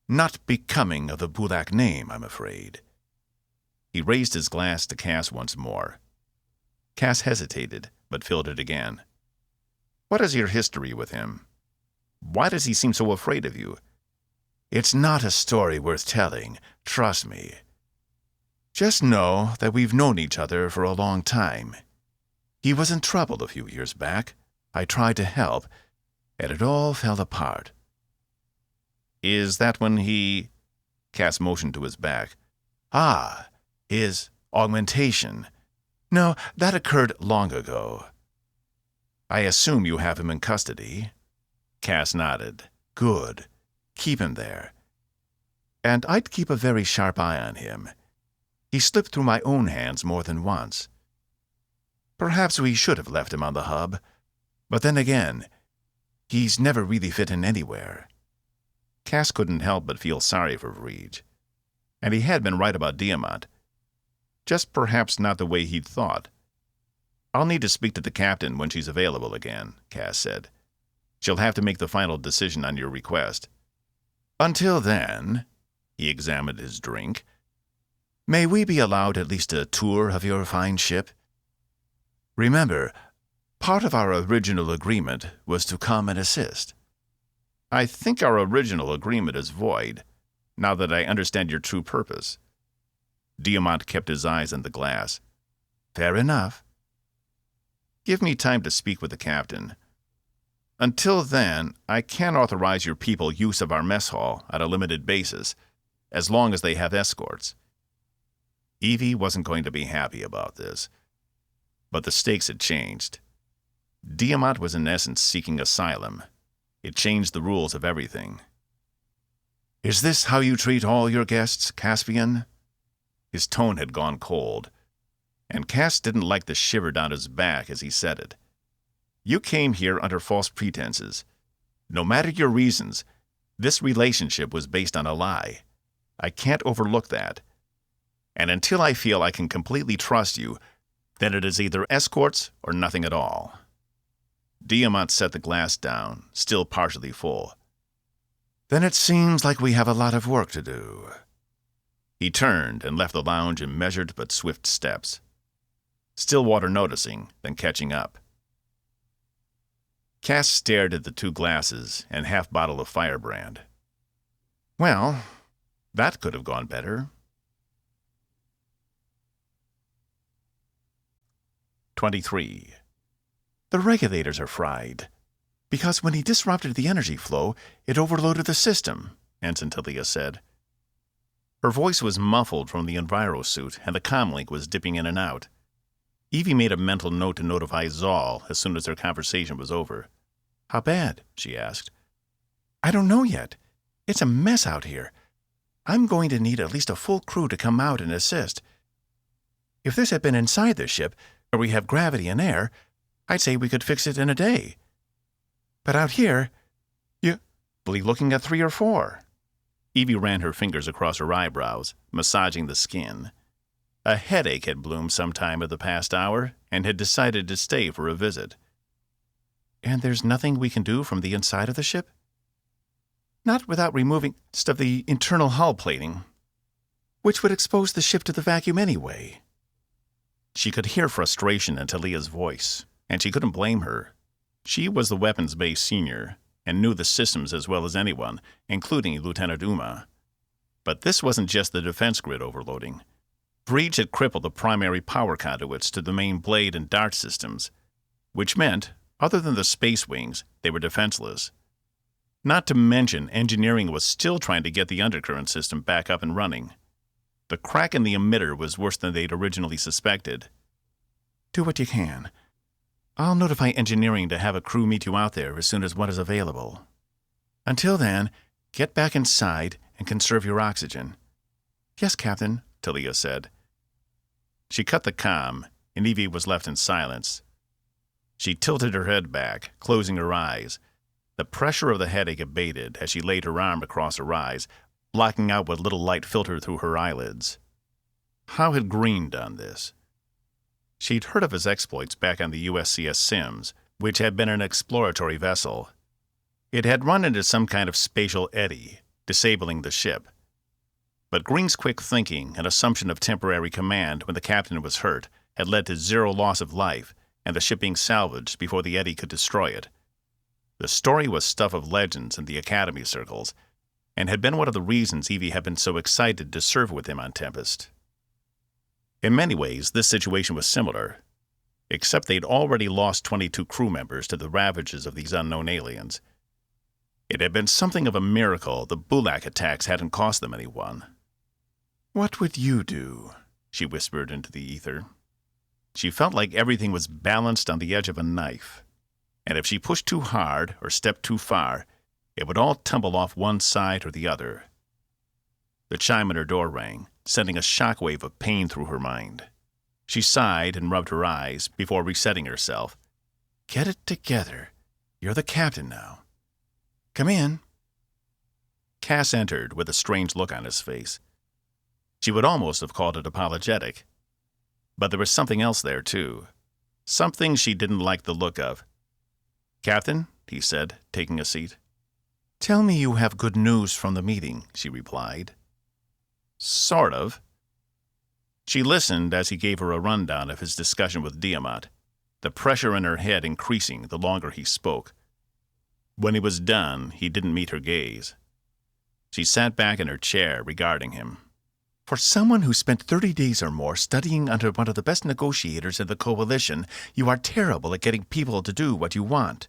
Not becoming of the Bulak name, I'm afraid. He raised his glass to Cass once more. Cass hesitated, but filled it again. What is your history with him? Why does he seem so afraid of you? It's not a story worth telling, trust me. Just know that we've known each other for a long time. He was in trouble a few years back. I tried to help, and it all fell apart. Is that when he... Cass motioned to his back. Ah, his augmentation. No, that occurred long ago. I assume you have him in custody. Cass nodded. Good. Keep him there. And I'd keep a very sharp eye on him. He slipped through my own hands more than once. Perhaps we should have left him on the hub. But then again, he's never really fit in anywhere. Cass couldn't help but feel sorry for Reed. And he had been right about Diamont. Just perhaps not the way he'd thought. I'll need to speak to the captain when she's available again, Cass said. She'll have to make the final decision on your request. Until then, he examined his drink, may we be allowed at least a tour of your fine ship? Remember, part of our original agreement was to come and assist. I think our original agreement is void, now that I understand your true purpose. Diamont kept his eyes on the glass. Fair enough. Give me time to speak with the captain. Until then, I can authorize your people use of our mess hall on a limited basis, as long as they have escorts. Evie wasn't going to be happy about this, but the stakes had changed. Diamont was in essence seeking asylum. It changed the rules of everything. Is this how you treat all your guests, Caspian? His tone had gone cold, and Cass didn't like the shiver down his back as he said it. You came here under false pretenses. No matter your reasons, this relationship was based on a lie. I can't overlook that. And until I feel I can completely trust you, then it is either escorts or nothing at all. Diamont set the glass down, still partially full. Then it seems like we have a lot of work to do. He turned and left the lounge in measured but swift steps. Stillwater noticing, then catching up. Cass stared at the 2 glasses and half bottle of firebrand. Well, that could have gone better. 23. The regulators are fried. Because when he disrupted the energy flow, it overloaded the system, Ensign Talia said. Her voice was muffled from the envirosuit, and the comlink was dipping in and out. Evie made a mental note to notify Zal as soon as their conversation was over. How bad? She asked. I don't know yet. It's a mess out here. I'm going to need at least a full crew to come out and assist. If this had been inside the ship, where we have gravity and air, I'd say we could fix it in a day. But out here, you'll be looking at 3 or 4. Evie ran her fingers across her eyebrows, massaging the skin. A headache had bloomed sometime in the past hour and had decided to stay for a visit. And there's nothing we can do from the inside of the ship? Not without removing of the internal hull plating, which would expose the ship to the vacuum anyway. She could hear frustration in Talia's voice, and she couldn't blame her. She was the weapons base senior and knew the systems as well as anyone, including Lieutenant Uma. But this wasn't just the defense grid overloading. Breach had crippled the primary power conduits to the main blade and dart systems, which meant, other than the space wings, they were defenseless. Not to mention, engineering was still trying to get the undercurrent system back up and running. The crack in the emitter was worse than they'd originally suspected. Do what you can. I'll notify engineering to have a crew meet you out there as soon as one is available. Until then, get back inside and conserve your oxygen. Yes, Captain, Talia said. She cut the comm, and Evie was left in silence. She tilted her head back, closing her eyes. The pressure of the headache abated as she laid her arm across her eyes, blocking out what little light filtered through her eyelids. How had Green done this? She'd heard of his exploits back on the USCS Sims, which had been an exploratory vessel. It had run into some kind of spatial eddy, disabling the ship. But Green's quick thinking and assumption of temporary command when the captain was hurt had led to zero loss of life and the ship being salvaged before the eddy could destroy it. The story was stuff of legends in the Academy circles, and had been one of the reasons Evie had been so excited to serve with him on Tempest. In many ways, this situation was similar, except they'd already lost 22 crew members to the ravages of these unknown aliens. It had been something of a miracle the Bulak attacks hadn't cost them anyone. "What would you do?" she whispered into the ether. She felt like everything was balanced on the edge of a knife, and if she pushed too hard or stepped too far, it would all tumble off one side or the other. The chime at her door rang, sending a shockwave of pain through her mind. She sighed and rubbed her eyes before resetting herself. "Get it together. You're the captain now. Come in." Cass entered with a strange look on his face. She would almost have called it apologetic. But there was something else there, too. Something she didn't like the look of. "Captain," he said, taking a seat. "Tell me you have good news from the meeting," she replied. "Sort of." She listened as he gave her a rundown of his discussion with Diamont, the pressure in her head increasing the longer he spoke. When he was done, he didn't meet her gaze. She sat back in her chair, regarding him. "For someone who spent 30 days or more studying under one of the best negotiators in the Coalition, you are terrible at getting people to do what you want."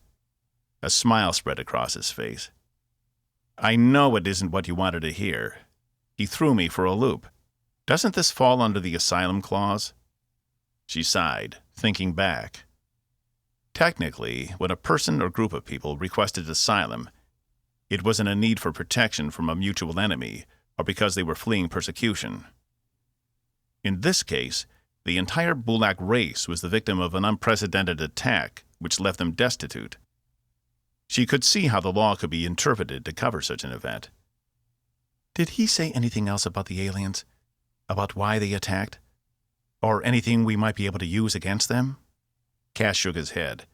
A smile spread across his face. "I know it isn't what you wanted to hear. He threw me for a loop. Doesn't this fall under the asylum clause?" She sighed, thinking back. Technically, when a person or group of people requested asylum, it wasn't a need for protection from a mutual enemy or because they were fleeing persecution. In this case, the entire Bulak race was the victim of an unprecedented attack which left them destitute. She could see how the law could be interpreted to cover such an event. "Did he say anything else about the aliens? About why they attacked? Or anything we might be able to use against them?" Cass shook his head.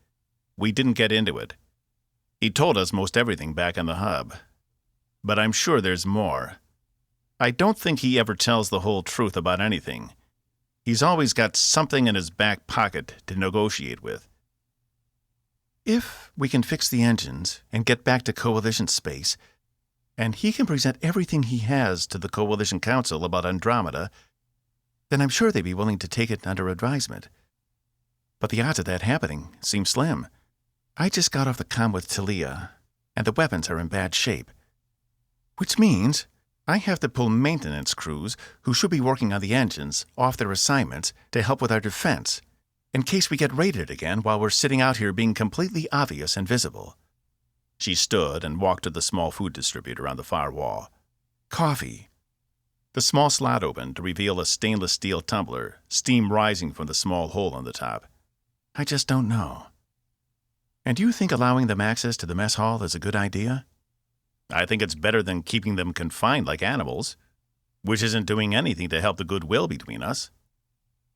"We didn't get into it. He told us most everything back on the hub. But I'm sure there's more. I don't think he ever tells the whole truth about anything. He's always got something in his back pocket to negotiate with." "If we can fix the engines and get back to Coalition space, and he can present everything he has to the Coalition Council about Andromeda, then I'm sure they'd be willing to take it under advisement. But the odds of that happening seem slim. I just got off the comm with Talia, and the weapons are in bad shape. Which means I have to pull maintenance crews who should be working on the engines off their assignments to help with our defense, in case we get raided again while we're sitting out here being completely obvious and visible." She stood and walked to the small food distributor on the far wall. "Coffee." The small slot opened to reveal a stainless steel tumbler, steam rising from the small hole on the top. "I just don't know." "And do you think allowing them access to the mess hall is a good idea?" "I think it's better than keeping them confined like animals, which isn't doing anything to help the goodwill between us.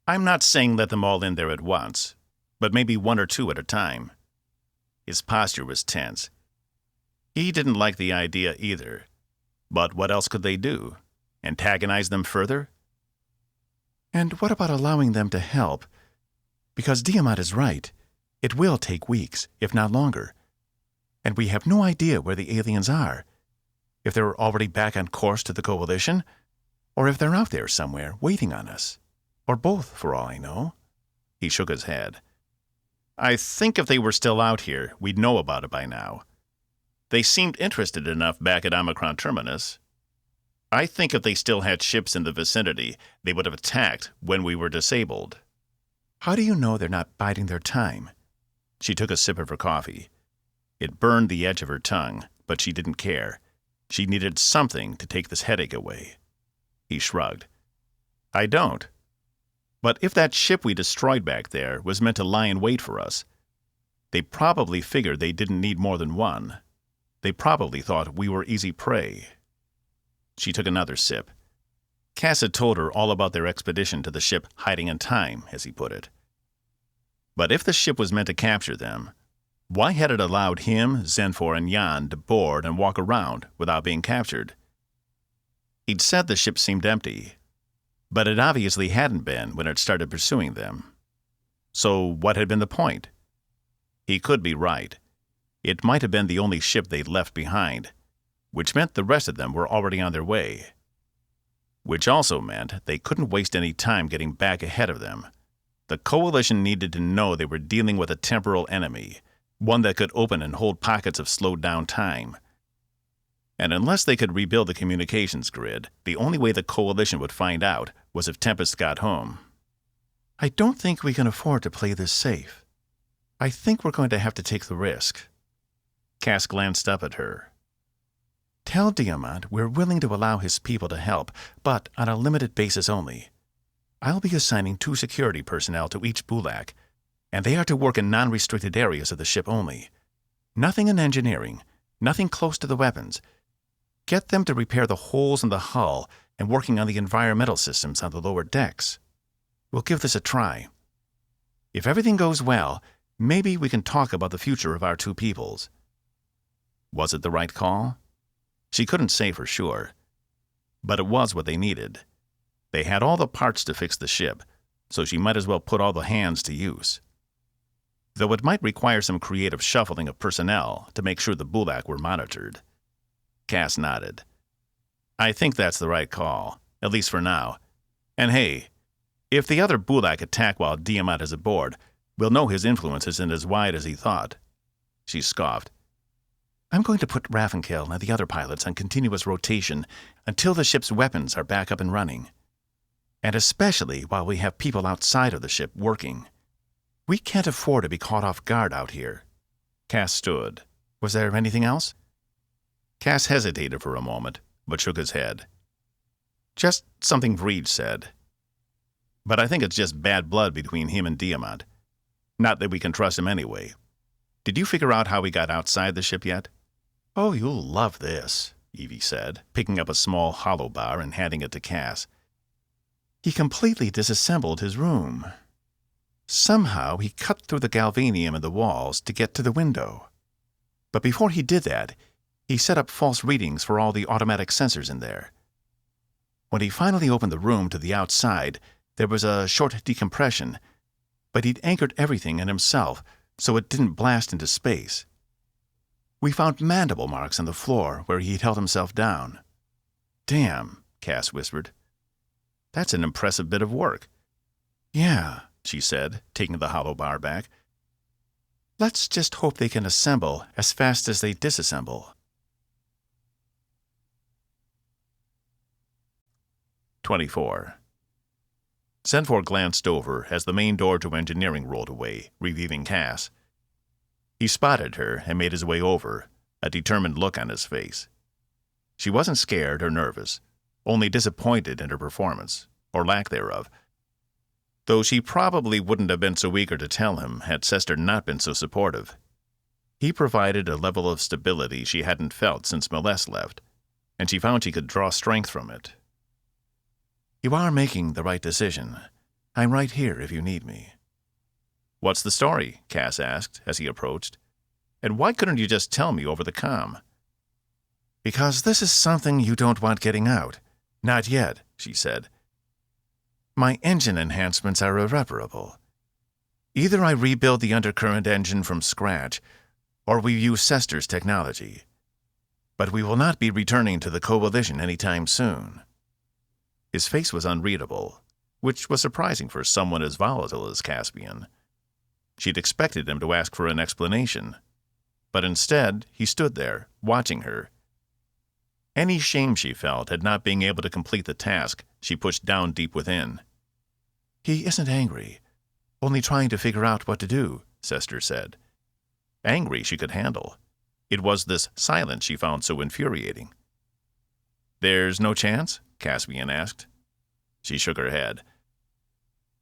I'm not saying let them all in there at once, but maybe one or two at a time." His posture was tense. He didn't like the idea either, but what else could they do? Antagonize them further? "And what about allowing them to help? Because Diamont is right. It will take weeks, if not longer. And we have no idea where the aliens are. If they're already back on course to the Coalition, or if they're out there somewhere waiting on us. Or both, for all I know." He shook his head. "I think if they were still out here, we'd know about it by now. They seemed interested enough back at Omicron Terminus. I think if they still had ships in the vicinity, they would have attacked when we were disabled. How do you know they're not biding their time? She took a sip of her coffee. It burned the edge of her tongue, but she didn't care. She needed something to take this headache away. He shrugged. I don't. But if that ship we destroyed back there was meant to lie in wait for us, they probably figured they didn't need more than one. They probably thought we were easy prey. She took another sip. Cass had told her all about their expedition to the ship hiding in time, as he put it. But if the ship was meant to capture them, why had it allowed him, Zenfor, and Jan to board and walk around without being captured? He'd said the ship seemed empty, but it obviously hadn't been when it started pursuing them. So what had been the point? He could be right. It might have been the only ship they'd left behind, which meant the rest of them were already on their way. Which also meant they couldn't waste any time getting back ahead of them. The Coalition needed to know they were dealing with a temporal enemy, one that could open and hold pockets of slowed-down time. And unless they could rebuild the communications grid, the only way the Coalition would find out was if Tempest got home. I don't think we can afford to play this safe. I think we're going to have to take the risk. Cass glanced up at her. Tell Diamont we're willing to allow his people to help, but on a limited basis only. I'll be assigning 2 security personnel to each Bulak, and they are to work in non-restricted areas of the ship only. Nothing in engineering, nothing close to the weapons. Get them to repair the holes in the hull and working on the environmental systems on the lower decks. We'll give this a try. If everything goes well, maybe we can talk about the future of our 2 peoples. Was it the right call? She couldn't say for sure. But it was what they needed. They had all the parts to fix the ship, so she might as well put all the hands to use. Though it might require some creative shuffling of personnel to make sure the Bulak were monitored. Cass nodded. I think that's the right call, at least for now. And hey, if the other Bulak attack while Diamont is aboard, we'll know his influence isn't as wide as he thought. She scoffed. I'm going to put Raffenkill and the other pilots on continuous rotation until the ship's weapons are back up and running. And especially while we have people outside of the ship working. We can't afford to be caught off guard out here. Cass stood. Was there anything else? Cass hesitated for a moment, but shook his head. Just something Vreed said. But I think it's just bad blood between him and Diamont. Not that we can trust him anyway. Did you figure out how we got outside the ship yet? Oh, you'll love this, Evie said, picking up a small hollow bar and handing it to Cass. He completely disassembled his room. Somehow he cut through the galvanium in the walls to get to the window. But before he did that, he set up false readings for all the automatic sensors in there. When he finally opened the room to the outside, there was a short decompression, but he'd anchored everything in himself so it didn't blast into space. We found mandible marks on the floor where he'd held himself down. Damn, Cass whispered. That's an impressive bit of work. Yeah, she said, taking the hollow bar back. Let's just hope they can assemble as fast as they disassemble. 24. Zenfor glanced over as the main door to engineering rolled away, relieving Cass. He spotted her and made his way over, a determined look on his face. She wasn't scared or nervous, only disappointed in her performance, or lack thereof. Though she probably wouldn't have been so eager to tell him had Sester not been so supportive. He provided a level of stability she hadn't felt since Melesse left, and she found she could draw strength from it. You are making the right decision. I'm right here if you need me. What's the story? Cass asked as he approached. And why couldn't you just tell me over the comm? Because this is something you don't want getting out. Not yet, she said. My engine enhancements are irreparable. Either I rebuild the undercurrent engine from scratch, or we use Sester's technology. But we will not be returning to the Coalition anytime soon. His face was unreadable, which was surprising for someone as volatile as Caspian. She'd expected him to ask for an explanation, but instead he stood there, watching her. Any shame she felt at not being able to complete the task she pushed down deep within. "He isn't angry, only trying to figure out what to do," Sester said. Angry she could handle. It was this silence she found so infuriating. "There's no chance?" Caspian asked. She shook her head.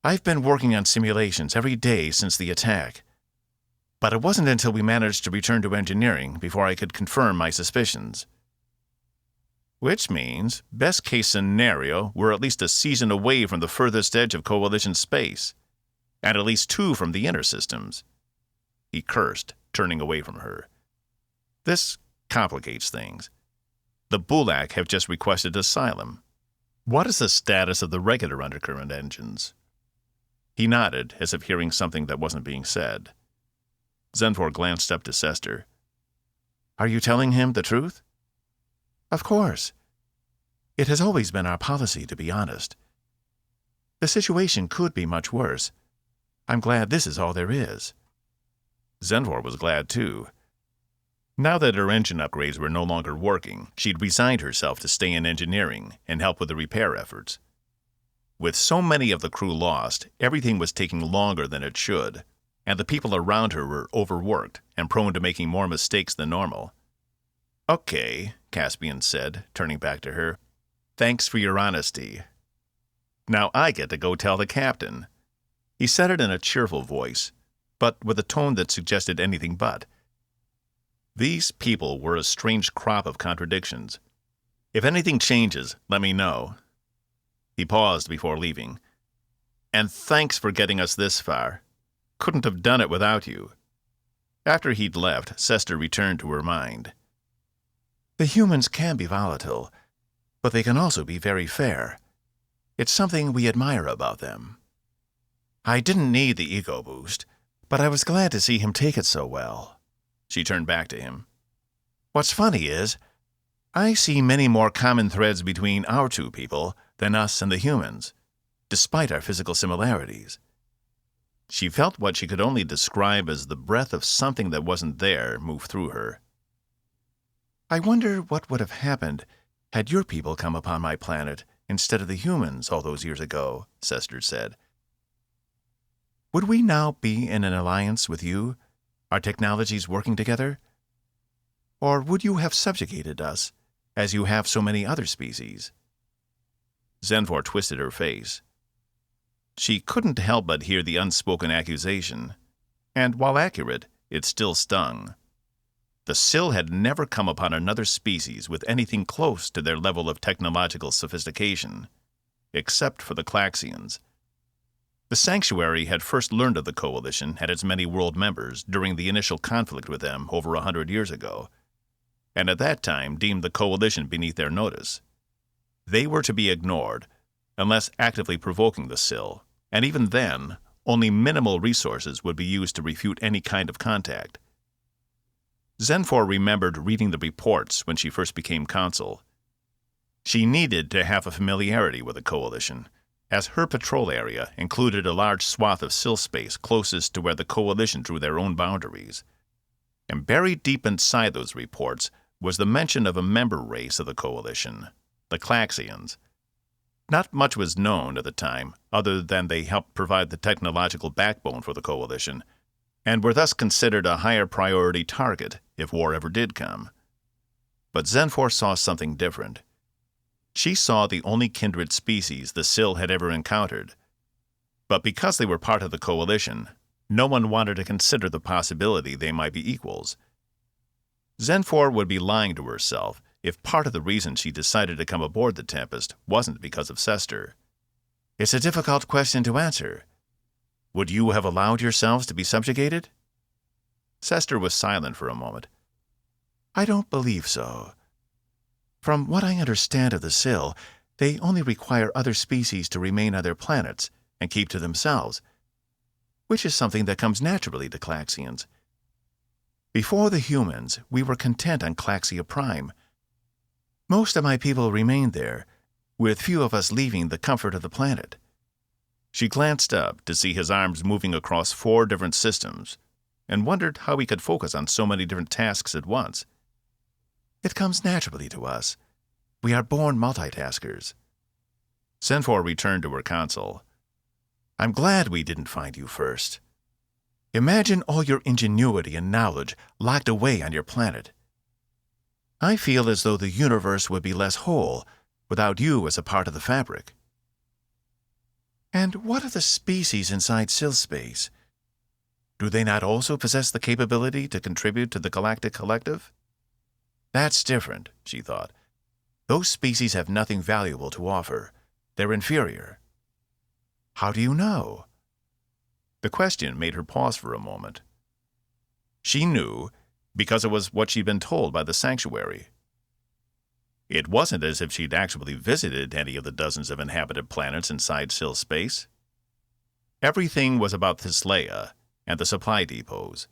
"I've been working on simulations every day since the attack. But it wasn't until we managed to return to engineering before I could confirm my suspicions." Which means, best case scenario, we're at least a season away from the furthest edge of Coalition space, and at least 2 from the inner systems. He cursed, turning away from her. This complicates things. The Bulak have just requested asylum. What is the status of the regular undercurrent engines? He nodded, as if hearing something that wasn't being said. Zenfor glanced up to Sester. "Are you telling him the truth?" "Of course. It has always been our policy, to be honest. The situation could be much worse. I'm glad this is all there is." Zenfor was glad, too. Now that her engine upgrades were no longer working, she'd resigned herself to stay in engineering and help with the repair efforts. With so many of the crew lost, everything was taking longer than it should, and the people around her were overworked and prone to making more mistakes than normal. "Okay," Caspian said, turning back to her. "Thanks for your honesty. Now I get to go tell the captain." He said it in a cheerful voice, but with a tone that suggested anything but. These people were a strange crop of contradictions. "If anything changes, let me know." He paused before leaving. "And thanks for getting us this far. Couldn't have done it without you." After he'd left, Sester returned to her mind. "The humans can be volatile, but they can also be very fair. It's something we admire about them. I didn't need the ego boost, but I was glad to see him take it so well." She turned back to him. "What's funny is, I see many more common threads between our 2 people than us and the humans, despite our physical similarities." She felt what she could only describe as the breath of something that wasn't there move through her. "I wonder what would have happened had your people come upon my planet instead of the humans all those years ago," Sester said. "Would we now be in an alliance with you, our technologies working together? Or would you have subjugated us, as you have so many other species?" Zenfor twisted her face. She couldn't help but hear the unspoken accusation, and while accurate, it still stung. The Sill had never come upon another species with anything close to their level of technological sophistication, except for the Klaxians. The Sanctuary had first learned of the Coalition and its many world members during the initial conflict with them over 100 years ago, and at that time deemed the Coalition beneath their notice. They were to be ignored, unless actively provoking the Sill, and even then, only minimal resources would be used to refute any kind of contact. Zenfor remembered reading the reports when she first became consul. She needed to have a familiarity with the Coalition, as her patrol area included a large swath of Sill space closest to where the Coalition drew their own boundaries. And buried deep inside those reports was the mention of a member race of the Coalition, the Klaxians. Not much was known at the time, other than they helped provide the technological backbone for the Coalition, and were thus considered a higher priority target if war ever did come. But Zenfor saw something different. She saw the only kindred species the Sill had ever encountered. But because they were part of the Coalition, no one wanted to consider the possibility they might be equals. Zenfor would be lying to herself if part of the reason she decided to come aboard the Tempest wasn't because of Sester. "It's a difficult question to answer. Would you have allowed yourselves to be subjugated?" Sester was silent for a moment. "I don't believe so. From what I understand of the Sill, they only require other species to remain on their planets and keep to themselves, which is something that comes naturally to Klaxians. Before the humans, we were content on Klaxia Prime. Most of my people remained there, with few of us leaving the comfort of the planet." She glanced up to see his arms moving across 4 different systems, and wondered how he could focus on so many different tasks at once. It comes naturally to us. We are born multitaskers. Zenfor returned to her console. I'm glad we didn't find you first. Imagine all your ingenuity and knowledge locked away on your planet. I feel as though the universe would be less whole without you as a part of the fabric. And what of the species inside Sil space? Do they not also possess the capability to contribute to the galactic collective? That's different, she thought. Those species have nothing valuable to offer. They're inferior. How do you know? The question made her pause for a moment. She knew because it was what she'd been told by the sanctuary. It wasn't as if she'd actually visited any of the dozens of inhabited planets inside Sil space. Everything was about Thyslea and the supply depots.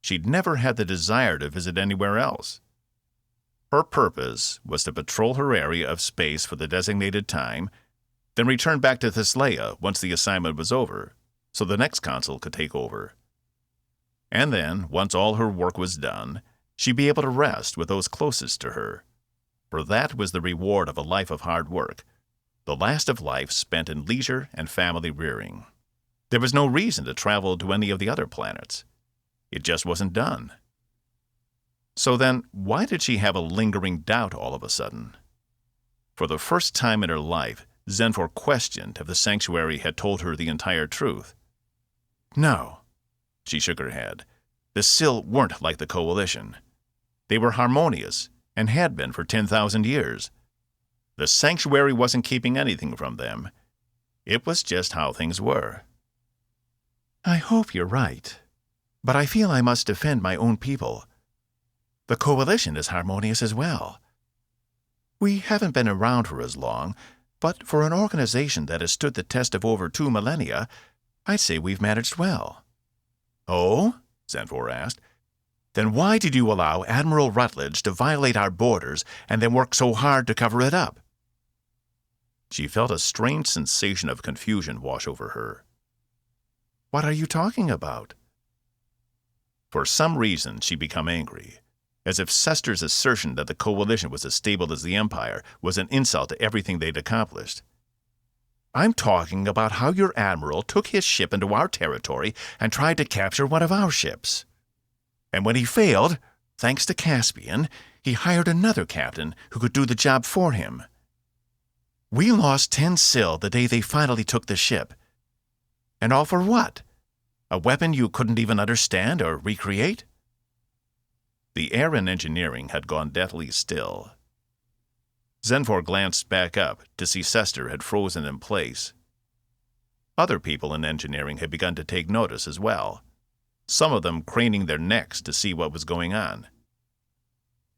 She'd never had the desire to visit anywhere else. Her purpose was to patrol her area of space for the designated time, then return back to Thyslea once the assignment was over, so the next consul could take over. And then, once all her work was done, she'd be able to rest with those closest to her. For that was the reward of a life of hard work, the last of life spent in leisure and family rearing. There was no reason to travel to any of the other planets. It just wasn't done. So then, why did she have a lingering doubt all of a sudden? For the first time in her life, Zenfor questioned if the sanctuary had told her the entire truth. No. She shook her head. The Sil weren't like the Coalition. They were harmonious, and had been for 10,000 years. The sanctuary wasn't keeping anything from them. It was just how things were. I hope you're right, but I feel I must defend my own people. The Coalition is harmonious as well. We haven't been around for as long, but for an organization that has stood the test of over 2 millennia, I'd say we've managed well. Oh? Zenfor asked. Then why did you allow Admiral Rutledge to violate our borders and then work so hard to cover it up? She felt a strange sensation of confusion wash over her. What are you talking about? For some reason, she'd become angry, as if Sester's assertion that the Coalition was as stable as the Empire was an insult to everything they'd accomplished. I'm talking about how your admiral took his ship into our territory and tried to capture one of our ships. And when he failed, thanks to Caspian, he hired another captain who could do the job for him. We lost 10 Sil the day they finally took the ship. And all for what? A weapon you couldn't even understand or recreate? The air and engineering had gone deathly still. Zenfor glanced back up to see Sester had frozen in place. Other people in engineering had begun to take notice as well, some of them craning their necks to see what was going on.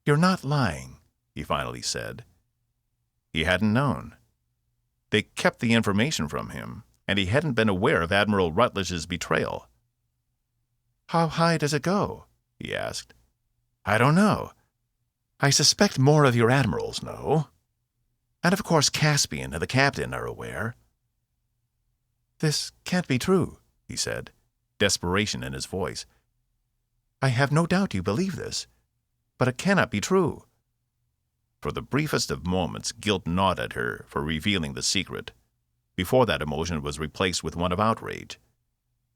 You're not lying, he finally said. He hadn't known. They kept the information from him, and he hadn't been aware of Admiral Rutledge's betrayal. How high does it go? He asked. I don't know. I suspect more of your admirals know. And of course Caspian and the captain are aware. This can't be true, he said, desperation in his voice. I have no doubt you believe this, but it cannot be true. For the briefest of moments, guilt gnawed at her for revealing the secret. Before that emotion was replaced with one of outrage.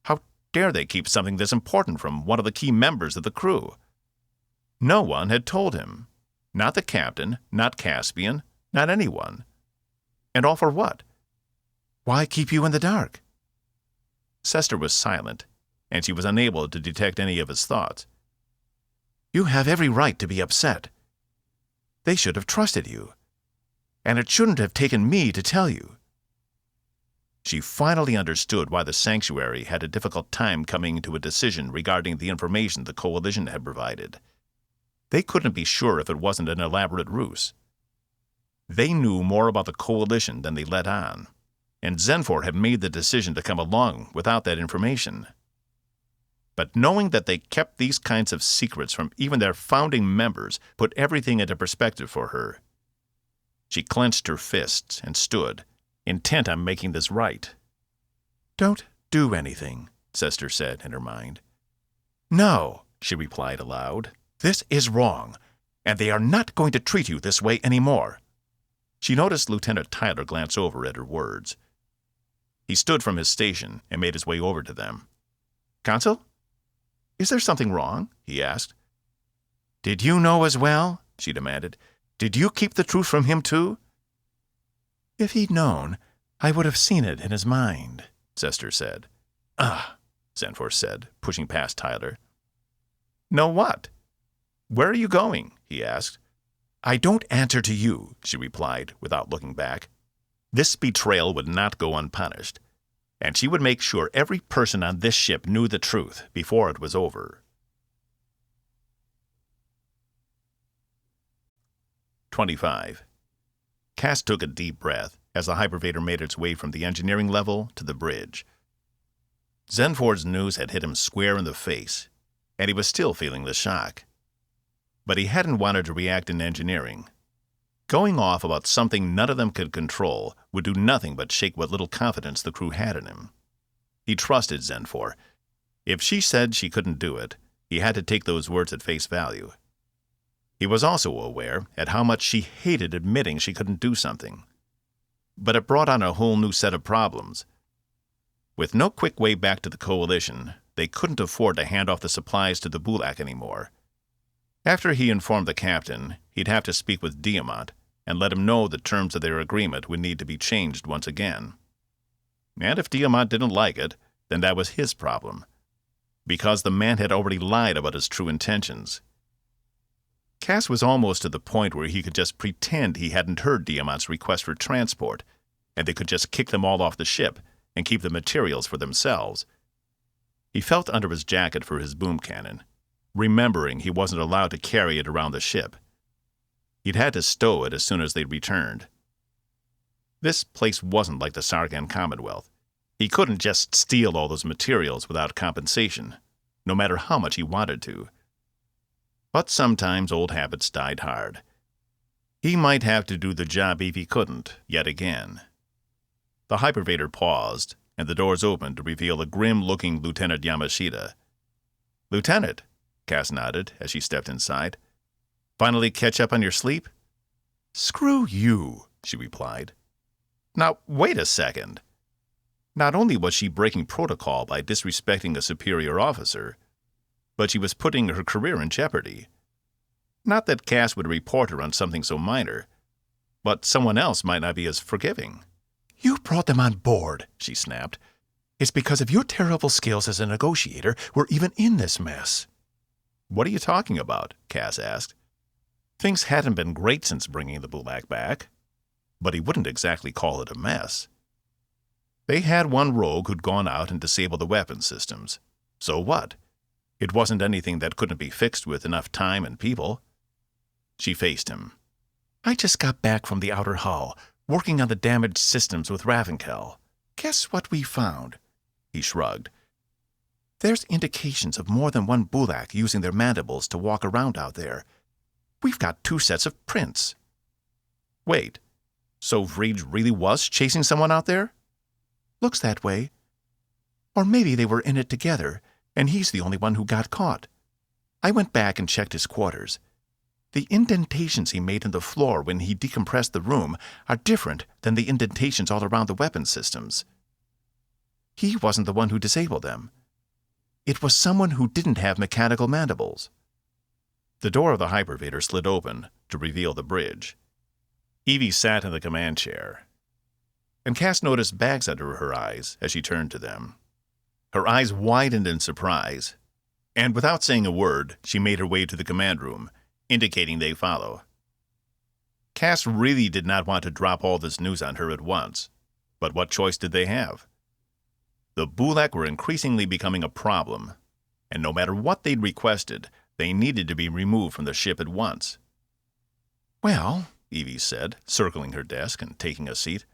How dare they keep something this important from one of the key members of the crew? No one had told him. Not the captain, not Caspian, not anyone. And all for what? Why keep you in the dark? Sester was silent, and she was unable to detect any of his thoughts. You have every right to be upset. They should have trusted you, and it shouldn't have taken me to tell you. She finally understood why the sanctuary had a difficult time coming to a decision regarding the information the Coalition had provided. They couldn't be sure if it wasn't an elaborate ruse. They knew more about the Coalition than they let on, and Zenfor had made the decision to come along without that information. But knowing that they kept these kinds of secrets from even their founding members put everything into perspective for her. She clenched her fists and stood, intent on making this right. Don't do anything, Sester said in her mind. No, she replied aloud. This is wrong, and they are not going to treat you this way anymore. She noticed Lieutenant Tyler glance over at her words. He stood from his station and made his way over to them. Consul? Is there something wrong? He asked. Did you know as well? She demanded. Did you keep the truth from him too? If he'd known, I would have seen it in his mind, Zester said. Ah, Zanfor said, pushing past Tyler. Know what? Where are you going? He asked. I don't answer to you, she replied, without looking back. This betrayal would not go unpunished, and she would make sure every person on this ship knew the truth before it was over. 25. Cass took a deep breath as the hypervator made its way from the engineering level to the bridge. Zenford's news had hit him square in the face, and he was still feeling the shock. But he hadn't wanted to react in engineering. Going off about something none of them could control would do nothing but shake what little confidence the crew had in him. He trusted Zenfor. If she said she couldn't do it, he had to take those words at face value. He was also aware at how much she hated admitting she couldn't do something. But it brought on a whole new set of problems. With no quick way back to the Coalition, they couldn't afford to hand off the supplies to the Bulak anymore. After he informed the captain, he'd have to speak with Diamont and let him know the terms of their agreement would need to be changed once again. And if Diamont didn't like it, then that was his problem, because the man had already lied about his true intentions. Cass was almost to the point where he could just pretend he hadn't heard Diamant's request for transport, and they could just kick them all off the ship and keep the materials for themselves. He felt under his jacket for his boom cannon, remembering he wasn't allowed to carry it around the ship. He'd had to stow it as soon as they returned. This place wasn't like the Sargan Commonwealth. He couldn't just steal all those materials without compensation, no matter how much he wanted to. But sometimes old habits died hard. He might have to do the job if he couldn't, yet again. The hypervator paused, and the doors opened to reveal a grim-looking Lieutenant Yamashita. Lieutenant, Cass nodded as she stepped inside. Finally catch up on your sleep? Screw you, she replied. Now, wait a second. Not only was she breaking protocol by disrespecting a superior officer, but she was putting her career in jeopardy. Not that Cass would report her on something so minor, but someone else might not be as forgiving. You brought them on board, she snapped. It's because of your terrible skills as a negotiator we're even in this mess. What are you talking about? Cass asked. Things hadn't been great since bringing the Bulak back, but he wouldn't exactly call it a mess. They had one rogue who'd gone out and disabled the weapon systems. So what? It wasn't anything that couldn't be fixed with enough time and people. She faced him. I just got back from the outer hull, working on the damaged systems with Ravenkel. Guess what we found? He shrugged. There's indications of more than one Bulak using their mandibles to walk around out there. We've got 2 sets of prints. Wait, so Vreed really was chasing someone out there? Looks that way. Or maybe they were in it together, and he's the only one who got caught. I went back and checked his quarters. The indentations he made in the floor when he decompressed the room are different than the indentations all around the weapon systems. He wasn't the one who disabled them. It was someone who didn't have mechanical mandibles. The door of the hypervator slid open to reveal the bridge. Evie sat in the command chair, and Cass noticed bags under her eyes as she turned to them. Her eyes widened in surprise, and without saying a word, she made her way to the command room, indicating they follow. Cass really did not want to drop all this news on her at once, but what choice did they have? The Bulak were increasingly becoming a problem, and no matter what they'd requested, they needed to be removed from the ship at once. Well, Evie said, circling her desk and taking a seat,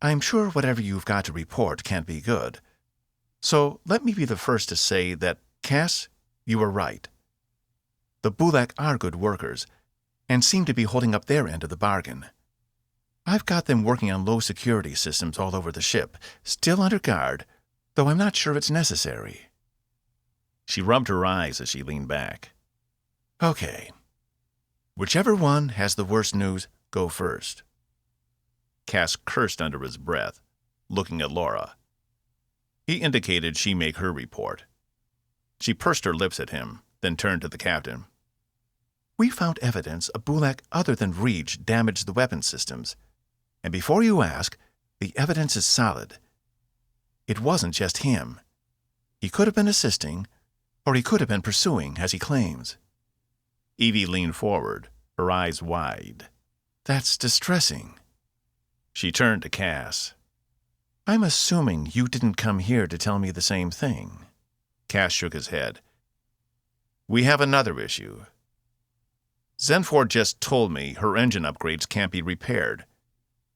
I'm sure whatever you've got to report can't be good. So let me be the first to say that, Cass, you were right. The Bulak are good workers, and seem to be holding up their end of the bargain. I've got them working on low security systems all over the ship, still under guard, though I'm not sure it's necessary. She rubbed her eyes as she leaned back. Okay. Whichever one has the worst news, go first. Cass cursed under his breath, looking at Laura. He indicated she make her report. She pursed her lips at him, then turned to the captain. We found evidence a Bulak other than Reach damaged the weapon systems. And before you ask, the evidence is solid. It wasn't just him. He could have been assisting, or he could have been pursuing, as he claims. Evie leaned forward, her eyes wide. That's distressing. She turned to Cass. I'm assuming you didn't come here to tell me the same thing. Cass shook his head. We have another issue. Zenfor just told me her engine upgrades can't be repaired.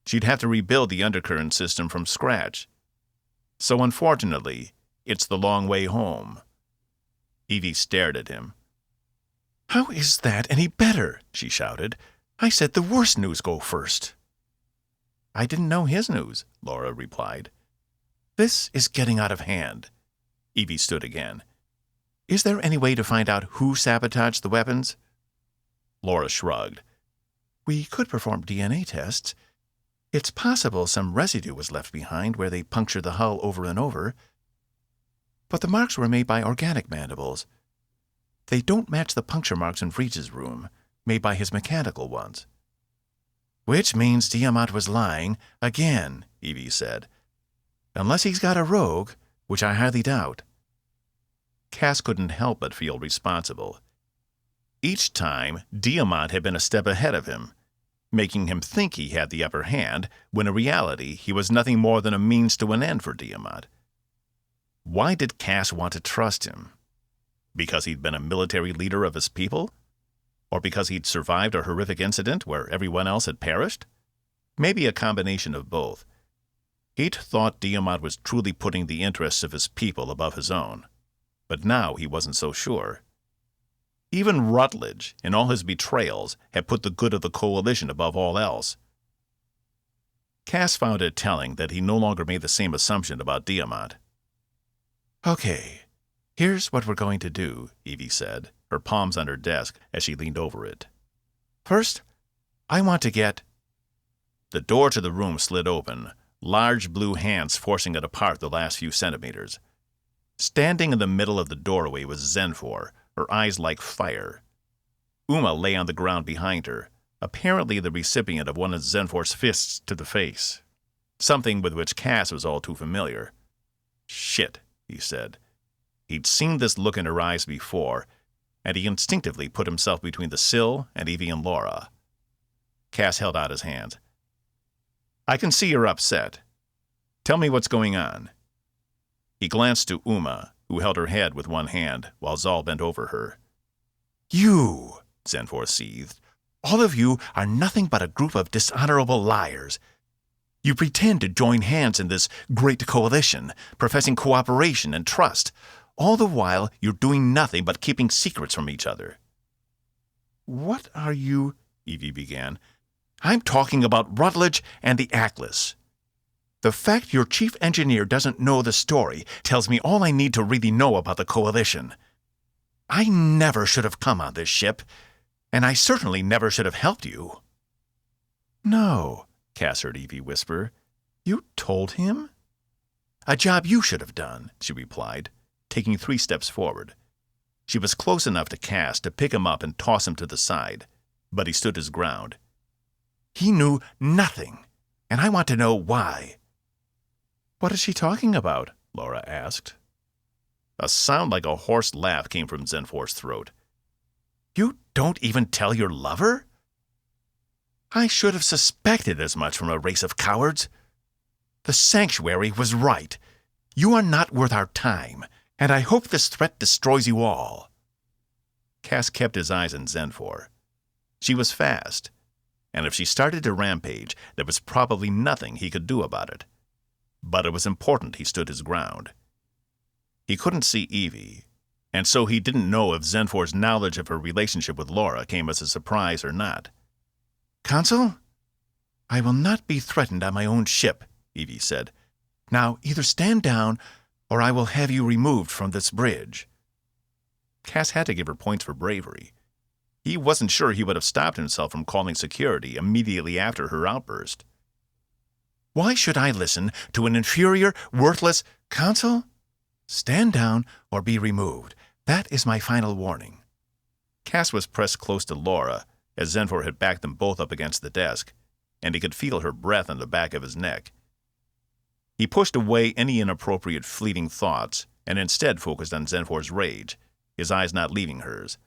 She'd have to rebuild the undercurrent system from scratch. So unfortunately, it's the long way home. Evie stared at him. How is that any better? She shouted. I said the worst news go first. I didn't know his news, Laura replied. This is getting out of hand. Evie stood again. Is there any way to find out who sabotaged the weapons? Laura shrugged. We could perform DNA tests. It's possible some residue was left behind where they punctured the hull over and over. But the marks were made by organic mandibles. They don't match the puncture marks in Reach's room, made by his mechanical ones. Which means Diamont was lying again, Evie said. Unless he's got a rogue, which I highly doubt. Cass couldn't help but feel responsible. Each time, Diamont had been a step ahead of him, making him think he had the upper hand, when in reality he was nothing more than a means to an end for Diamont. Why did Cass want to trust him? Because he'd been a military leader of his people? Or because he'd survived a horrific incident where everyone else had perished? Maybe a combination of both. He'd thought Diamont was truly putting the interests of his people above his own, but now he wasn't so sure. Even Rutledge, in all his betrayals, had put the good of the coalition above all else. Cass found it telling that he no longer made the same assumption about Diamont. Okay, here's what we're going to do, Evie said, her palms on her desk as she leaned over it. First, I want to get... The door to the room slid open, large blue hands forcing it apart the last few centimeters. Standing in the middle of the doorway was Zenfor, her eyes like fire. Uma lay on the ground behind her, apparently the recipient of one of Zenfor's fists to the face, something with which Cass was all too familiar. Shit, he said. He'd seen this look in her eyes before, and he instinctively put himself between the sill and Evie and Laura. Cass held out his hands. I can see you're upset. Tell me what's going on. He glanced to Uma, who held her head with one hand, while Zal bent over her. You, Zenfor seethed, all of you are nothing but a group of dishonorable liars. You pretend to join hands in this great coalition, professing cooperation and trust. All the while, you're doing nothing but keeping secrets from each other. What are you? Evie began. I'm talking about Rutledge and the Atlas. The fact your chief engineer doesn't know the story tells me all I need to really know about the coalition. I never should have come on this ship, and I certainly never should have helped you. No, Cass heard Evie whisper. You told him? A job you should have done, she replied, taking 3 steps forward. She was close enough to Cass to pick him up and toss him to the side, but he stood his ground. He knew nothing, and I want to know why. What is she talking about? Laura asked. A sound like a hoarse laugh came from Zenfor's throat. You don't even tell your lover? I should have suspected as much from a race of cowards. The Sanctuary was right. You are not worth our time, and I hope this threat destroys you all. Cass kept his eyes on Zenfor. She was fast, and if she started to rampage, there was probably nothing he could do about it. But it was important he stood his ground. He couldn't see Evie, and so he didn't know if Zenfor's knowledge of her relationship with Laura came as a surprise or not. Consul, I will not be threatened on my own ship, Evie said. Now either stand down, or I will have you removed from this bridge. Cass had to give her points for bravery. He wasn't sure he would have stopped himself from calling security immediately after her outburst. Why should I listen to an inferior, worthless counsel? Stand down or be removed. That is my final warning. Cass was pressed close to Laura, as Zenfor had backed them both up against the desk, and he could feel her breath on the back of his neck. He pushed away any inappropriate fleeting thoughts and instead focused on Zenfor's rage, his eyes not leaving hers.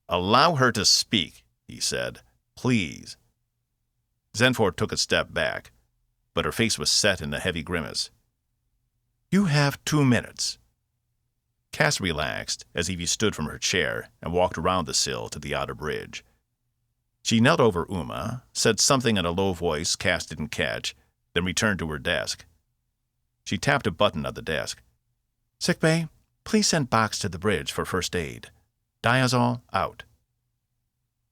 "Allow her to speak," he said. "Please." Zenfor took a step back, but her face was set in a heavy grimace. You have 2 minutes. Cass relaxed as Evie stood from her chair and walked around the sill to the outer bridge. She knelt over Uma, said something in a low voice Cass didn't catch, then returned to her desk. She tapped a button on the desk. Sickbay, please send Box to the bridge for first aid. Diazol out.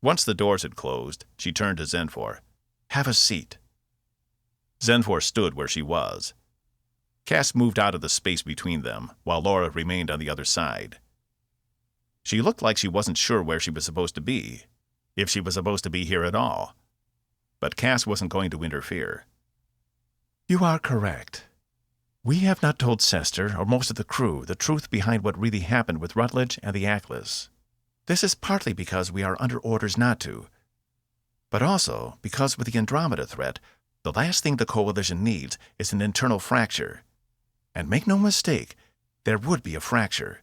Once the doors had closed, she turned to Zenfor. Have a seat. Zenfor stood where she was. Cass moved out of the space between them, while Laura remained on the other side. She looked like she wasn't sure where she was supposed to be, if she was supposed to be here at all. But Cass wasn't going to interfere. You are correct. We have not told Sester or most of the crew the truth behind what really happened with Rutledge and the Atlas. This is partly because we are under orders not to, but also because with the Andromeda threat, the last thing the Coalition needs is an internal fracture. And make no mistake, there would be a fracture.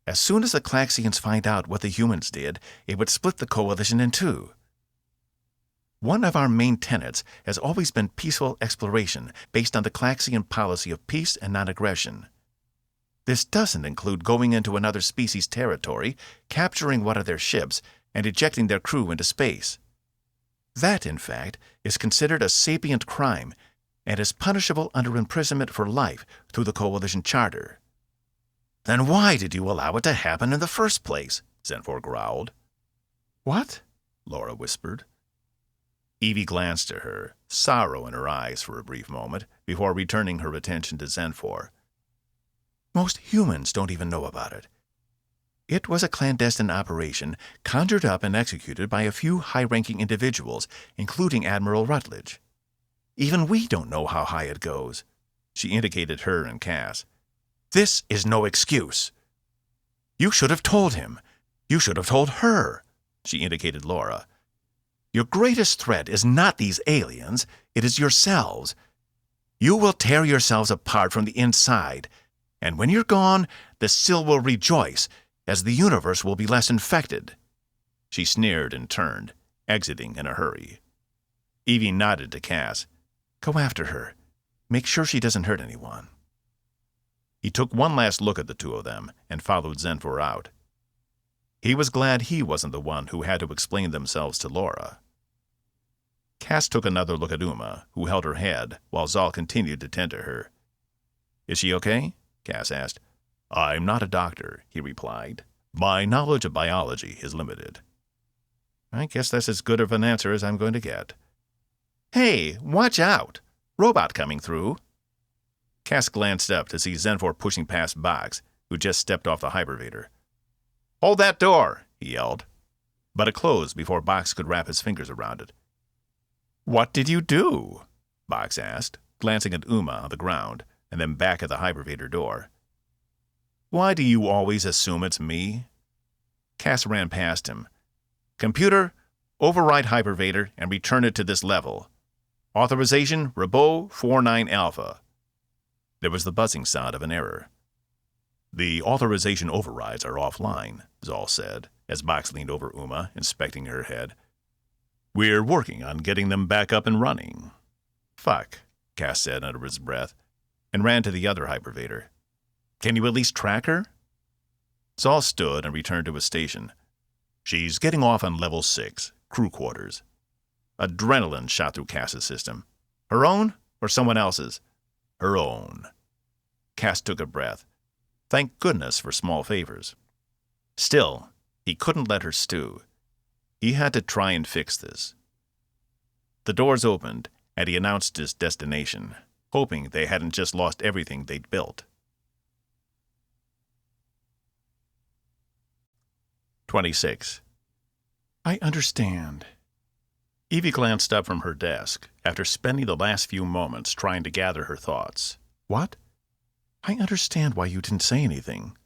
As soon as the Claxians find out what the humans did, it would split the Coalition in two. One of our main tenets has always been peaceful exploration based on the Claxian policy of peace and non-aggression. This doesn't include going into another species' territory, capturing one of their ships, and ejecting their crew into space. That, in fact, is considered a sapient crime and is punishable under imprisonment for life through the Coalition Charter. Then why did you allow it to happen in the first place? Zenfor growled. What? Laura whispered. Evie glanced at her, sorrow in her eyes for a brief moment, before returning her attention to Zenfor. Most humans don't even know about it. It was a clandestine operation conjured up and executed by a few high-ranking individuals, including Admiral Rutledge. Even we don't know how high it goes. She indicated her and Cass. This is no excuse. You should have told him. You should have told her. She indicated Laura. Your greatest threat is not these aliens, it is yourselves. You will tear yourselves apart from the inside, and when you're gone, the Sill will rejoice, as the universe will be less infected. She sneered and turned, exiting in a hurry. Evie nodded to Cass. Go after her. Make sure she doesn't hurt anyone. He took one last look at the two of them and followed Zenfor out. He was glad he wasn't the one who had to explain themselves to Laura. Cass took another look at Uma, who held her head, while Zal continued to tend to her. Is she okay? Cass asked. I'm not a doctor, he replied. My knowledge of biology is limited. I guess that's as good of an answer as I'm going to get. Hey, watch out! Robot coming through. Cass glanced up to see Zenfor pushing past Box, who just stepped off the hypervator. Hold that door, he yelled. But it closed before Box could wrap his fingers around it. What did you do? Box asked, glancing at Uma on the ground, and then back at the hypervator door. Why do you always assume it's me? Cass ran past him. Computer, override hypervator and return it to this level. Authorization, Rabot 49 Alpha. There was the buzzing sound of an error. The authorization overrides are offline, Zal said, as Box leaned over Uma, inspecting her head. We're working on getting them back up and running. Fuck, Cass said under his breath, and ran to the other hypervator. Can you at least track her? Zal stood and returned to his station. She's getting off on level 6, crew quarters. Adrenaline shot through Cass's system. Her own or someone else's? Her own. Cass took a breath. Thank goodness for small favors. Still, he couldn't let her stew. He had to try and fix this. The doors opened, and he announced his destination, hoping they hadn't just lost everything they'd built. 26. I understand. Evie glanced up from her desk after spending the last few moments trying to gather her thoughts. What? I understand why you didn't say anything.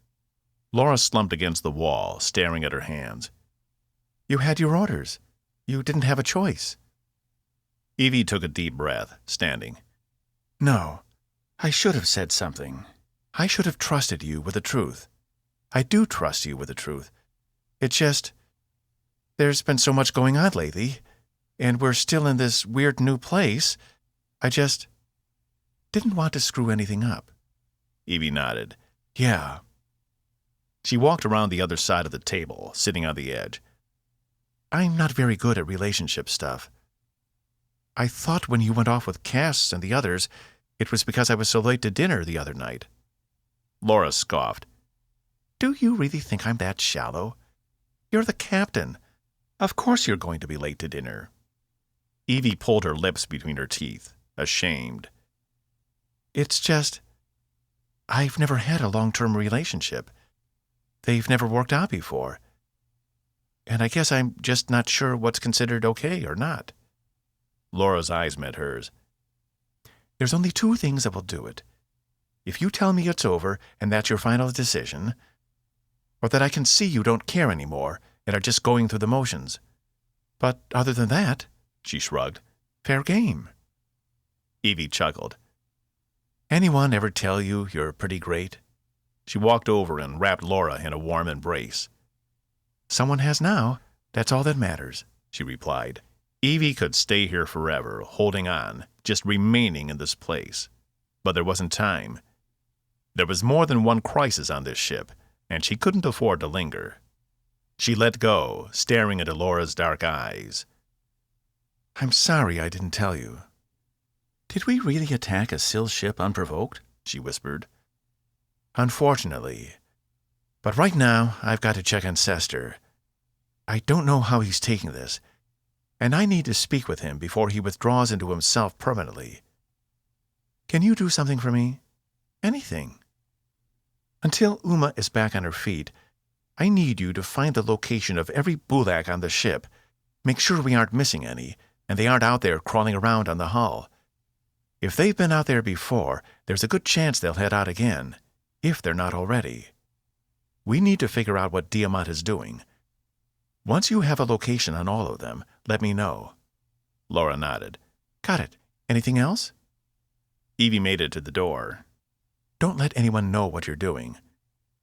Laura slumped against the wall, staring at her hands. You had your orders. You didn't have a choice. Evie took a deep breath, standing. No, I should have said something. I should have trusted you with the truth. I do trust you with the truth. It's just, there's been so much going on lately, and we're still in this weird new place. I just didn't want to screw anything up. Evie nodded. Yeah. She walked around the other side of the table, sitting on the edge. I'm not very good at relationship stuff. I thought when you went off with Cass and the others, it was because I was so late to dinner the other night. Laura scoffed. Do you really think I'm that shallow? You're the captain. Of course you're going to be late to dinner. Evie pulled her lips between her teeth, ashamed. It's just, I've never had a long-term relationship. They've never worked out before. And I guess I'm just not sure what's considered okay or not. Laura's eyes met hers. There's only two things that will do it. If you tell me it's over and that's your final decision, or that I can see you don't care anymore and are just going through the motions. But other than that, she shrugged, fair game. Evie chuckled. Anyone ever tell you you're pretty great? She walked over and wrapped Laura in a warm embrace. Someone has now. That's all that matters, she replied. Evie could stay here forever, holding on, just remaining in this place. But there wasn't time. There was more than one crisis on this ship, and she couldn't afford to linger. She let go, staring into Laura's dark eyes. I'm sorry I didn't tell you. Did we really attack a Syl ship unprovoked? She whispered. Unfortunately. But right now, I've got to check on Sester. I don't know how he's taking this, and I need to speak with him before he withdraws into himself permanently. Can you do something for me? Anything. Until Uma is back on her feet, I need you to find the location of every Bulak on the ship. Make sure we aren't missing any, and they aren't out there crawling around on the hull. If they've been out there before, there's a good chance they'll head out again, if they're not already. We need to figure out what Diamont is doing. Once you have a location on all of them, let me know. Laura nodded. Got it. Anything else? Evie made it to the door. Don't let anyone know what you're doing.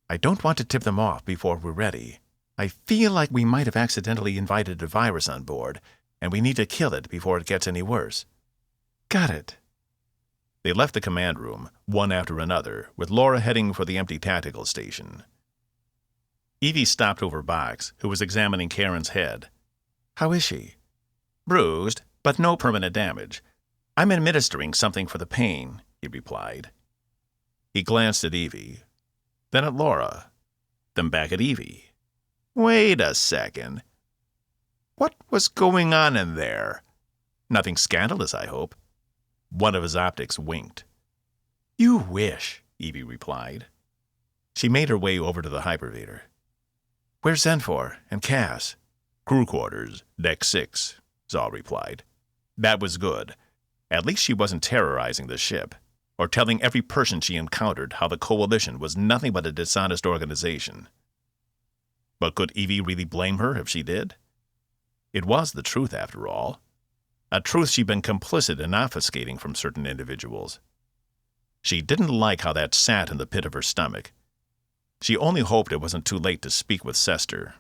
I don't want to tip them off before we're ready. I feel like we might have accidentally invited a virus on board, and we need to kill it before it gets any worse. Got it. They left the command room, one after another, with Laura heading for the empty tactical station. Evie stopped over Box, who was examining Karen's head. How is she? Bruised, but no permanent damage. I'm administering something for the pain, he replied. He glanced at Evie, then at Laura, then back at Evie. Wait a second. What was going on in there? Nothing scandalous, I hope. One of his optics winked. You wish, Evie replied. She made her way over to the hypervator. Where's Zenfor and Cass? Crew quarters, deck 6, Zal replied. That was good. At least she wasn't terrorizing the ship, or telling every person she encountered how the Coalition was nothing but a dishonest organization. But could Evie really blame her if she did? It was the truth, after all. A truth she'd been complicit in obfuscating from certain individuals. She didn't like how that sat in the pit of her stomach. She only hoped it wasn't too late to speak with Sester.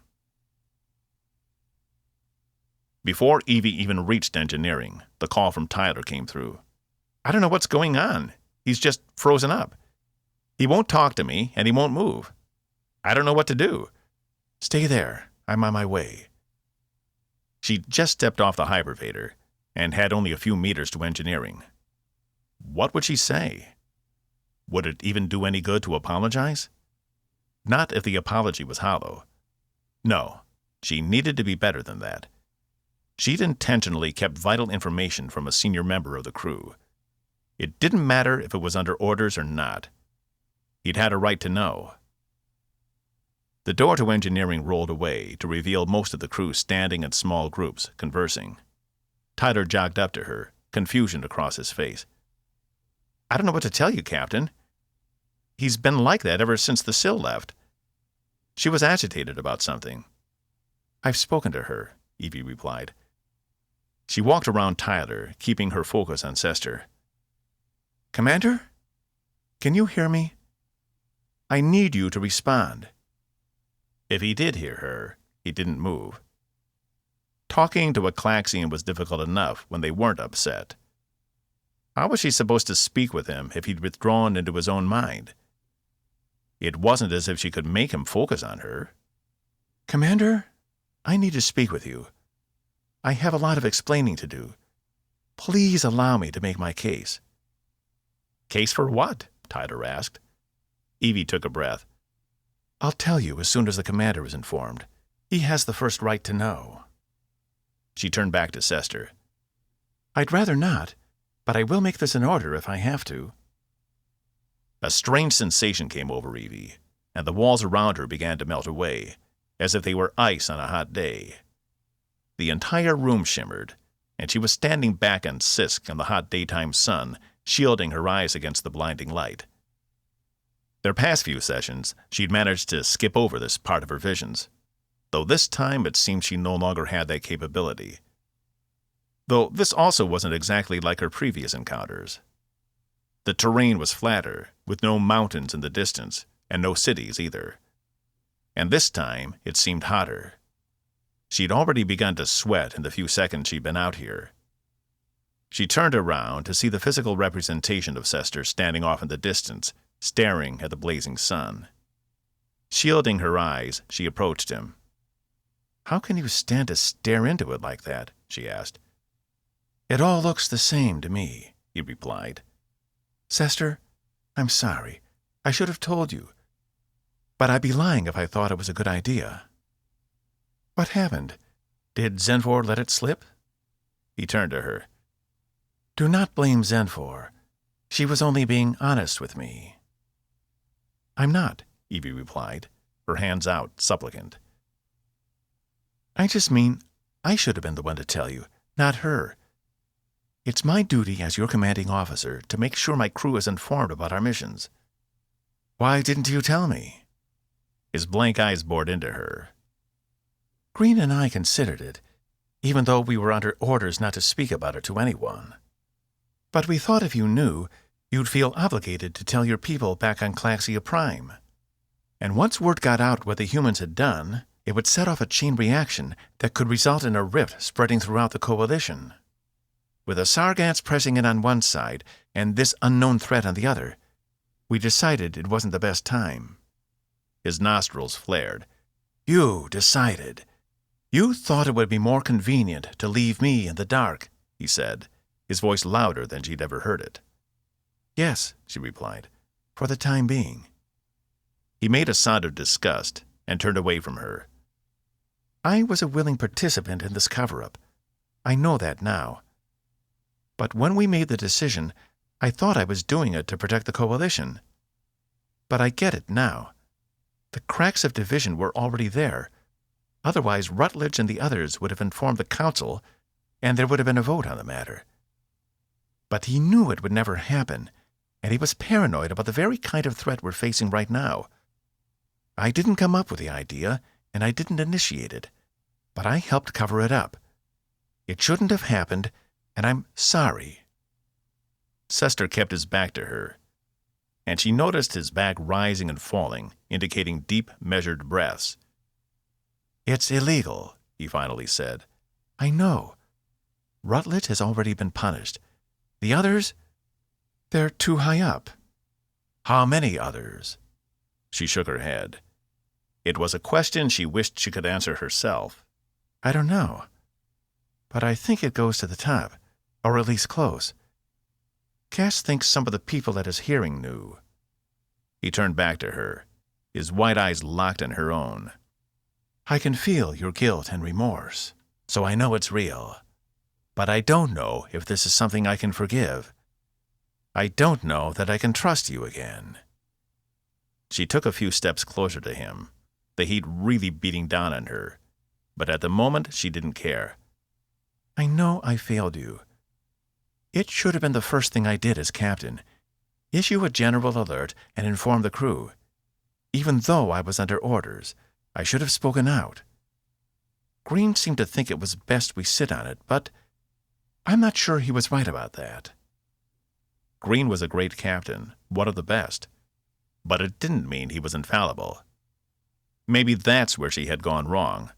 Before Evie even reached engineering, the call from Tyler came through. I don't know what's going on. He's just frozen up. He won't talk to me, and he won't move. I don't know what to do. Stay there. I'm on my way. She just stepped off the hypervator and had only a few meters to engineering. What would she say? Would it even do any good to apologize? Not if the apology was hollow. No, she needed to be better than that. She'd intentionally kept vital information from a senior member of the crew. It didn't matter if it was under orders or not. He'd had a right to know. The door to engineering rolled away to reveal most of the crew standing in small groups, conversing. Tyler jogged up to her, confusion across his face. "I don't know what to tell you, Captain. He's been like that ever since the Sill left." She was agitated about something. "I've spoken to her," Evie replied. She walked around Tyler, keeping her focus on Sester. "Commander? Can you hear me? I need you to respond." If he did hear her, he didn't move. Talking to a Claxian was difficult enough when they weren't upset. How was she supposed to speak with him if he'd withdrawn into his own mind? It wasn't as if she could make him focus on her. "Commander, I need to speak with you. I have a lot of explaining to do. Please allow me to make my case." "Case for what?" Tyler asked. Evie took a breath. "I'll tell you as soon as the commander is informed. He has the first right to know." She turned back to Sester. "I'd rather not, but I will make this in order if I have to." A strange sensation came over Evie, and the walls around her began to melt away, as if they were ice on a hot day. The entire room shimmered, and she was standing back on Sisk in the hot daytime sun, shielding her eyes against the blinding light. Their past few sessions, she'd managed to skip over this part of her visions, though this time it seemed she no longer had that capability. Though this also wasn't exactly like her previous encounters. The terrain was flatter, with no mountains in the distance, and no cities either. And this time it seemed hotter. She'd already begun to sweat in the few seconds she'd been out here. She turned around to see the physical representation of Sester standing off in the distance, staring at the blazing sun. Shielding her eyes, she approached him. "How can you stand to stare into it like that?" she asked. "It all looks the same to me," he replied. "Sester, I'm sorry. I should have told you. But I'd be lying if I thought it was a good idea." "What happened? Did Zenfor let it slip?" He turned to her. "Do not blame Zenfor. She was only being honest with me." "I'm not," Evie replied, her hands out, supplicant. "I just mean I should have been the one to tell you, not her. It's my duty as your commanding officer to make sure my crew is informed about our missions." "Why didn't you tell me?" His blank eyes bored into her. "Green and I considered it, even though we were under orders not to speak about it to anyone. But we thought if you knew, you'd feel obligated to tell your people back on Claxia Prime. And once word got out what the humans had done, it would set off a chain reaction that could result in a rift spreading throughout the Coalition. With the Sargants pressing in on one side and this unknown threat on the other, we decided it wasn't the best time." His nostrils flared. "You decided. You thought it would be more convenient to leave me in the dark," he said, his voice louder than she'd ever heard it. "Yes," she replied, "for the time being." He made a sound of disgust and turned away from her. "I was a willing participant in this cover-up. I know that now. But when we made the decision, I thought I was doing it to protect the Coalition. But I get it now. The cracks of division were already there. Otherwise, Rutledge and the others would have informed the Council, and there would have been a vote on the matter. But he knew it would never happen, and he was paranoid about the very kind of threat we're facing right now. I didn't come up with the idea, and I didn't initiate it, but I helped cover it up. It shouldn't have happened, and I'm sorry." Sester kept his back to her, and she noticed his back rising and falling, indicating deep, measured breaths. "It's illegal," he finally said. "I know. Rutledge has already been punished. The others, they're too high up." "How many others?" She shook her head. It was a question she wished she could answer herself. "I don't know. But I think it goes to the top, or at least close. Cass thinks some of the people at his hearing knew." He turned back to her, his white eyes locked in her own. "I can feel your guilt and remorse, so I know it's real. But I don't know if this is something I can forgive. I don't know that I can trust you again." She took a few steps closer to him. the heat really beating down on her. But at the moment, she didn't care. I know I failed you. It should have been the first thing I did as captain. Issue a general alert and inform the crew. Even though I was under orders, I should have spoken out. Green seemed to think it was best we sit on it, but I'm not sure he was right about that. Green was a great captain, one of the best. But it didn't mean he was infallible. Maybe that's where she had gone wrong,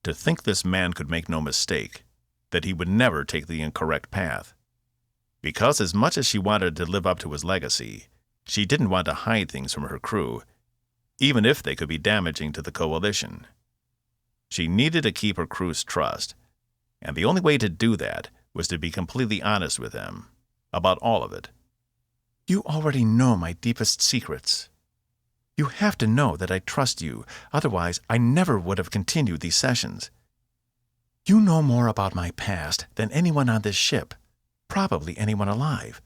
to think this man could make no mistake, that he would never take the incorrect path. Because as much as she wanted to live up to his legacy, she didn't want to hide things from her crew, even if they could be damaging to the coalition. She needed to keep her crew's trust, and the only way to do that was to be completely honest with them, about all of it. You already know my deepest secrets. You have to know that I trust you, otherwise I never would have continued these sessions. You know more about my past than anyone on this ship, probably anyone alive.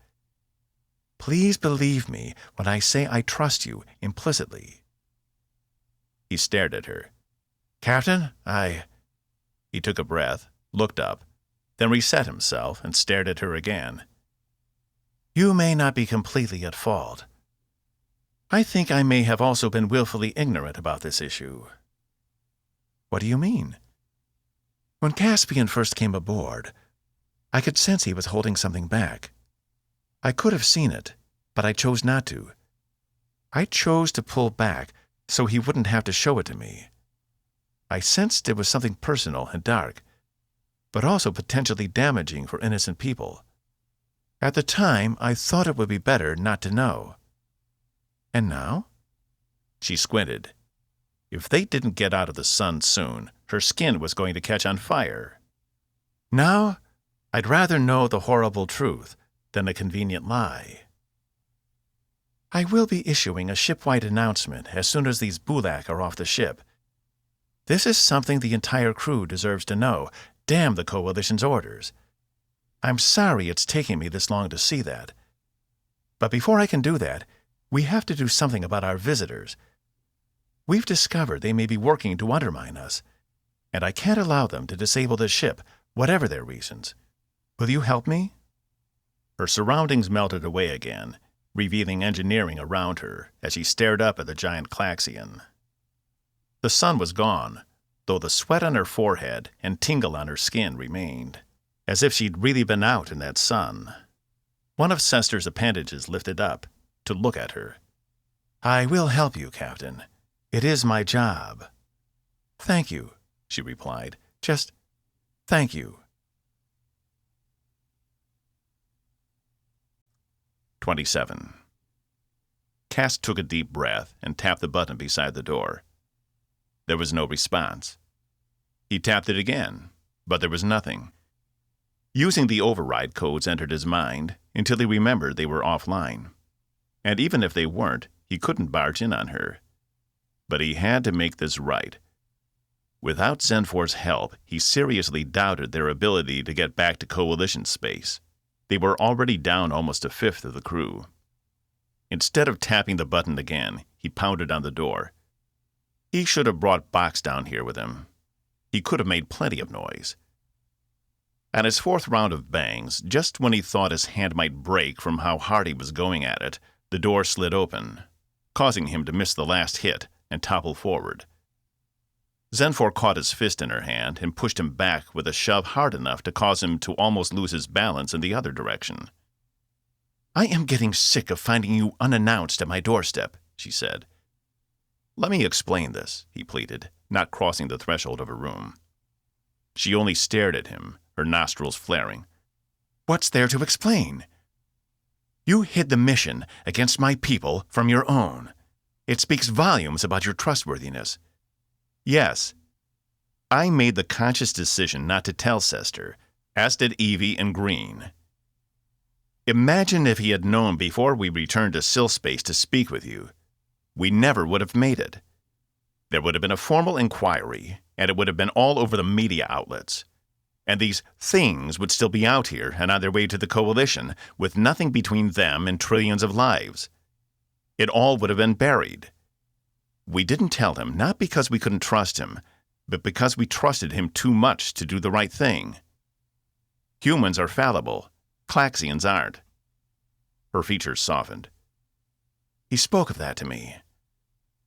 Please believe me when I say I trust you implicitly. He stared at her. Captain, He took a breath, looked up, then reset himself and stared at her again. You may not be completely at fault. I think I may have also been willfully ignorant about this issue. What do you mean? When Caspian first came aboard, I could sense he was holding something back. I could have seen it, but I chose not to. I chose to pull back so he wouldn't have to show it to me. I sensed it was something personal and dark, but also potentially damaging for innocent people. At the time, I thought it would be better not to know. And now? She squinted. If they didn't get out of the sun soon, her skin was going to catch on fire. Now, I'd rather know the horrible truth than a convenient lie. I will be issuing a ship-wide announcement as soon as these Bulak are off the ship. This is something the entire crew deserves to know. Damn the Coalition's orders. I'm sorry it's taking me this long to see that. But before I can do that, we have to do something about our visitors. We've discovered they may be working to undermine us, and I can't allow them to disable the ship, whatever their reasons. Will you help me? Her surroundings melted away again, revealing engineering around her as she stared up at the giant Klaxion. The sun was gone, though the sweat on her forehead and tingle on her skin remained, as if she'd really been out in that sun. One of Sester's appendages lifted up to look at her. I will help you, Captain. It is my job. Thank you, she replied. Just thank you. 27. Cass took a deep breath and tapped the button beside the door. There was no response. He tapped it again, but there was nothing. Using the override codes entered his mind until he remembered they were offline. And even if they weren't, he couldn't barge in on her. But he had to make this right. Without Zenfor's help, he seriously doubted their ability to get back to Coalition space. They were already down almost a fifth of the crew. Instead of tapping the button again, he pounded on the door. He should have brought Box down here with him. He could have made plenty of noise. On his fourth round of bangs, just when he thought his hand might break from how hard he was going at it, the door slid open, causing him to miss the last hit and topple forward. Zenfor caught his fist in her hand and pushed him back with a shove hard enough to cause him to almost lose his balance in the other direction. I am getting sick of finding you unannounced at my doorstep, she said. Let me explain this, he pleaded, not crossing the threshold of her room. She only stared at him, her nostrils flaring. What's there to explain? You hid the mission against my people from your own. It speaks volumes about your trustworthiness. Yes. I made the conscious decision not to tell Sester, as did Evie and Green. Imagine if he had known before we returned to Sill Space to speak with you. We never would have made it. There would have been a formal inquiry, and it would have been all over the media outlets. And these things would still be out here and on their way to the Coalition, with nothing between them and trillions of lives. It all would have been buried. We didn't tell him, not because we couldn't trust him, but because we trusted him too much to do the right thing. Humans are fallible. Klaxians aren't. Her features softened. He spoke of that to me.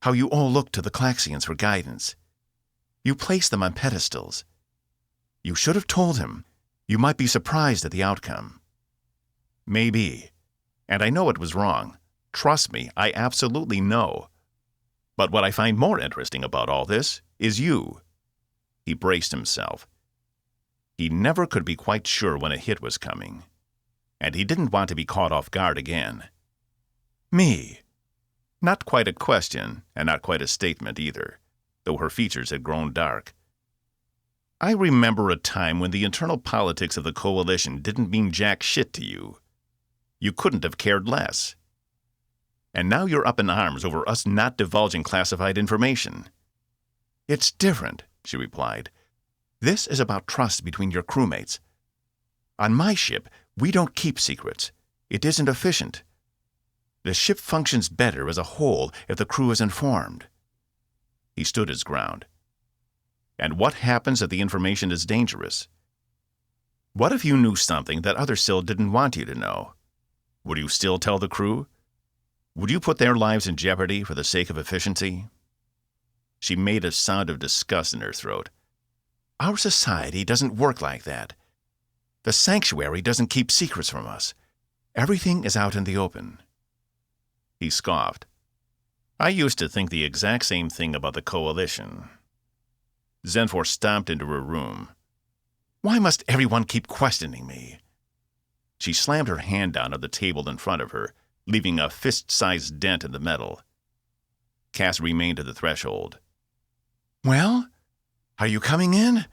How you all look to the Klaxians for guidance. You place them on pedestals. You should have told him. You might be surprised at the outcome. Maybe. And I know it was wrong. Trust me, I absolutely know. But what I find more interesting about all this is you. He braced himself. He never could be quite sure when a hit was coming. And he didn't want to be caught off guard again. Me? Not quite a question, and not quite a statement either, though her features had grown dark. I remember a time when the internal politics of the coalition didn't mean jack shit to you. You couldn't have cared less. And now you're up in arms over us not divulging classified information. It's different, she replied. This is about trust between your crewmates. On my ship, we don't keep secrets. It isn't efficient. The ship functions better as a whole if the crew is informed. He stood his ground. And what happens if the information is dangerous? What if you knew something that others still didn't want you to know? Would you still tell the crew? Would you put their lives in jeopardy for the sake of efficiency? She made a sound of disgust in her throat. Our society doesn't work like that. The sanctuary doesn't keep secrets from us. Everything is out in the open. He scoffed. I used to think the exact same thing about the coalition. Zenfor stomped into her room. Why must everyone keep questioning me? She slammed her hand down on the table in front of her, leaving a fist-sized dent in the metal. Cass remained at the threshold. Well, are you coming in?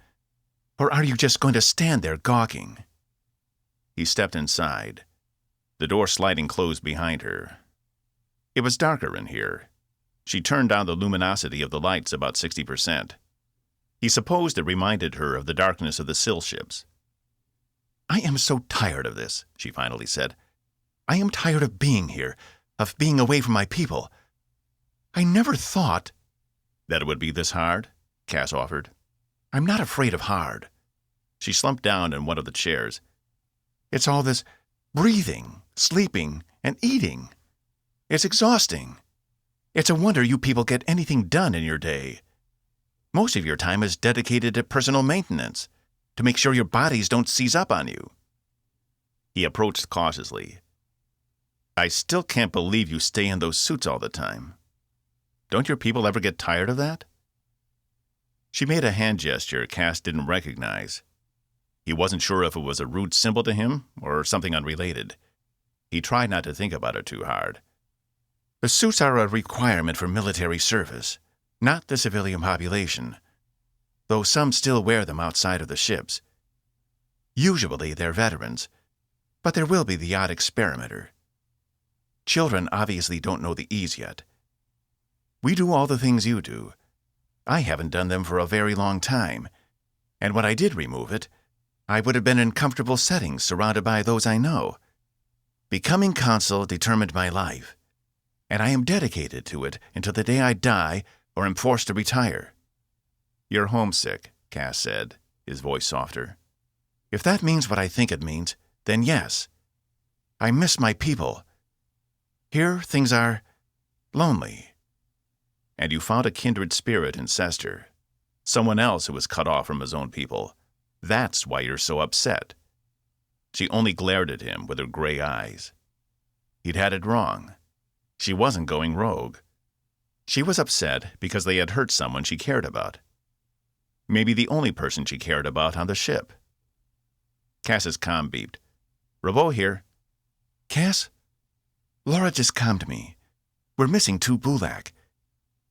Or are you just going to stand there gawking? He stepped inside, the door sliding closed behind her. It was darker in here. She turned down the luminosity of the lights about 60%. He supposed it reminded her of the darkness of the sill ships. I am so tired of this, she finally said. I am tired of being here, of being away from my people. I never thought... That it would be this hard? Cass offered. I'm not afraid of hard. She slumped down in one of the chairs. It's all this breathing, sleeping, and eating. It's exhausting. It's a wonder you people get anything done in your day. Most of your time is dedicated to personal maintenance, to make sure your bodies don't seize up on you. He approached cautiously. I still can't believe you stay in those suits all the time. Don't your people ever get tired of that? She made a hand gesture Cass didn't recognize. He wasn't sure if it was a rude symbol to him or something unrelated. He tried not to think about it too hard. The suits are a requirement for military service, not the civilian population, though some still wear them outside of the ships. Usually they're veterans, but there will be the odd experimenter. Children obviously don't know the ease yet. We do all the things you do. I haven't done them for a very long time, and when I did remove it, I would have been in comfortable settings surrounded by those I know. Becoming consul determined my life, and I am dedicated to it until the day I die or am forced to retire. You're homesick, Cass said, his voice softer. If that means what I think it means, then yes. I miss my people. Here things are lonely. And you found a kindred spirit in Sester, someone else who was cut off from his own people. That's why you're so upset. She only glared at him with her gray eyes. He'd had it wrong. She wasn't going rogue. She was upset because they had hurt someone she cared about. Maybe the only person she cared about on the ship. Cass's comm beeped. Rabot here. Cass? Laura just commed me. We're missing 2 Bulak.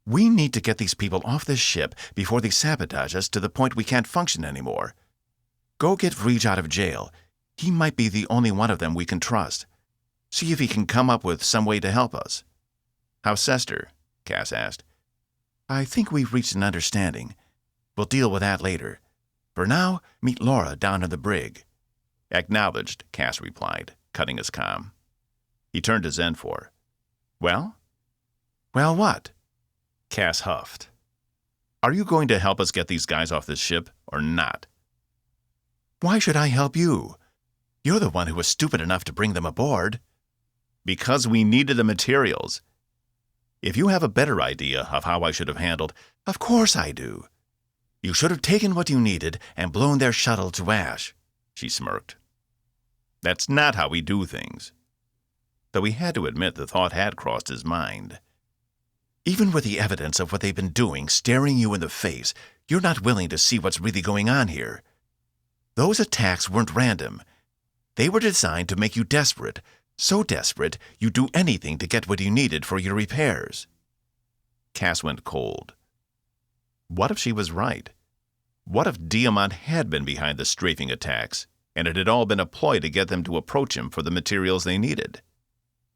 We need to get these people off this ship before they sabotage us to the point we can't function anymore. Go get Vreej out of jail. He might be the only one of them we can trust. See if he can come up with some way to help us. How's Sester? Cass asked. I think we've reached an understanding. We'll deal with that later. For now, meet Laura down in the brig. Acknowledged, Cass replied, cutting his comm. He turned to Zenfor. Well? Well what? Cass huffed. Are you going to help us get these guys off this ship or not? Why should I help you? You're the one who was stupid enough to bring them aboard. Because we needed the materials. If you have a better idea of how I should have handled... Of course I do. You should have taken what you needed and blown their shuttle to ash, she smirked. That's not how we do things. Though he had to admit the thought had crossed his mind. Even with the evidence of what they've been doing staring you in the face, you're not willing to see what's really going on here. Those attacks weren't random. They were designed to make you desperate, so desperate you'd do anything to get what you needed for your repairs. Cass went cold. What if she was right? What if Diamont had been behind the strafing attacks, and it had all been a ploy to get them to approach him for the materials they needed?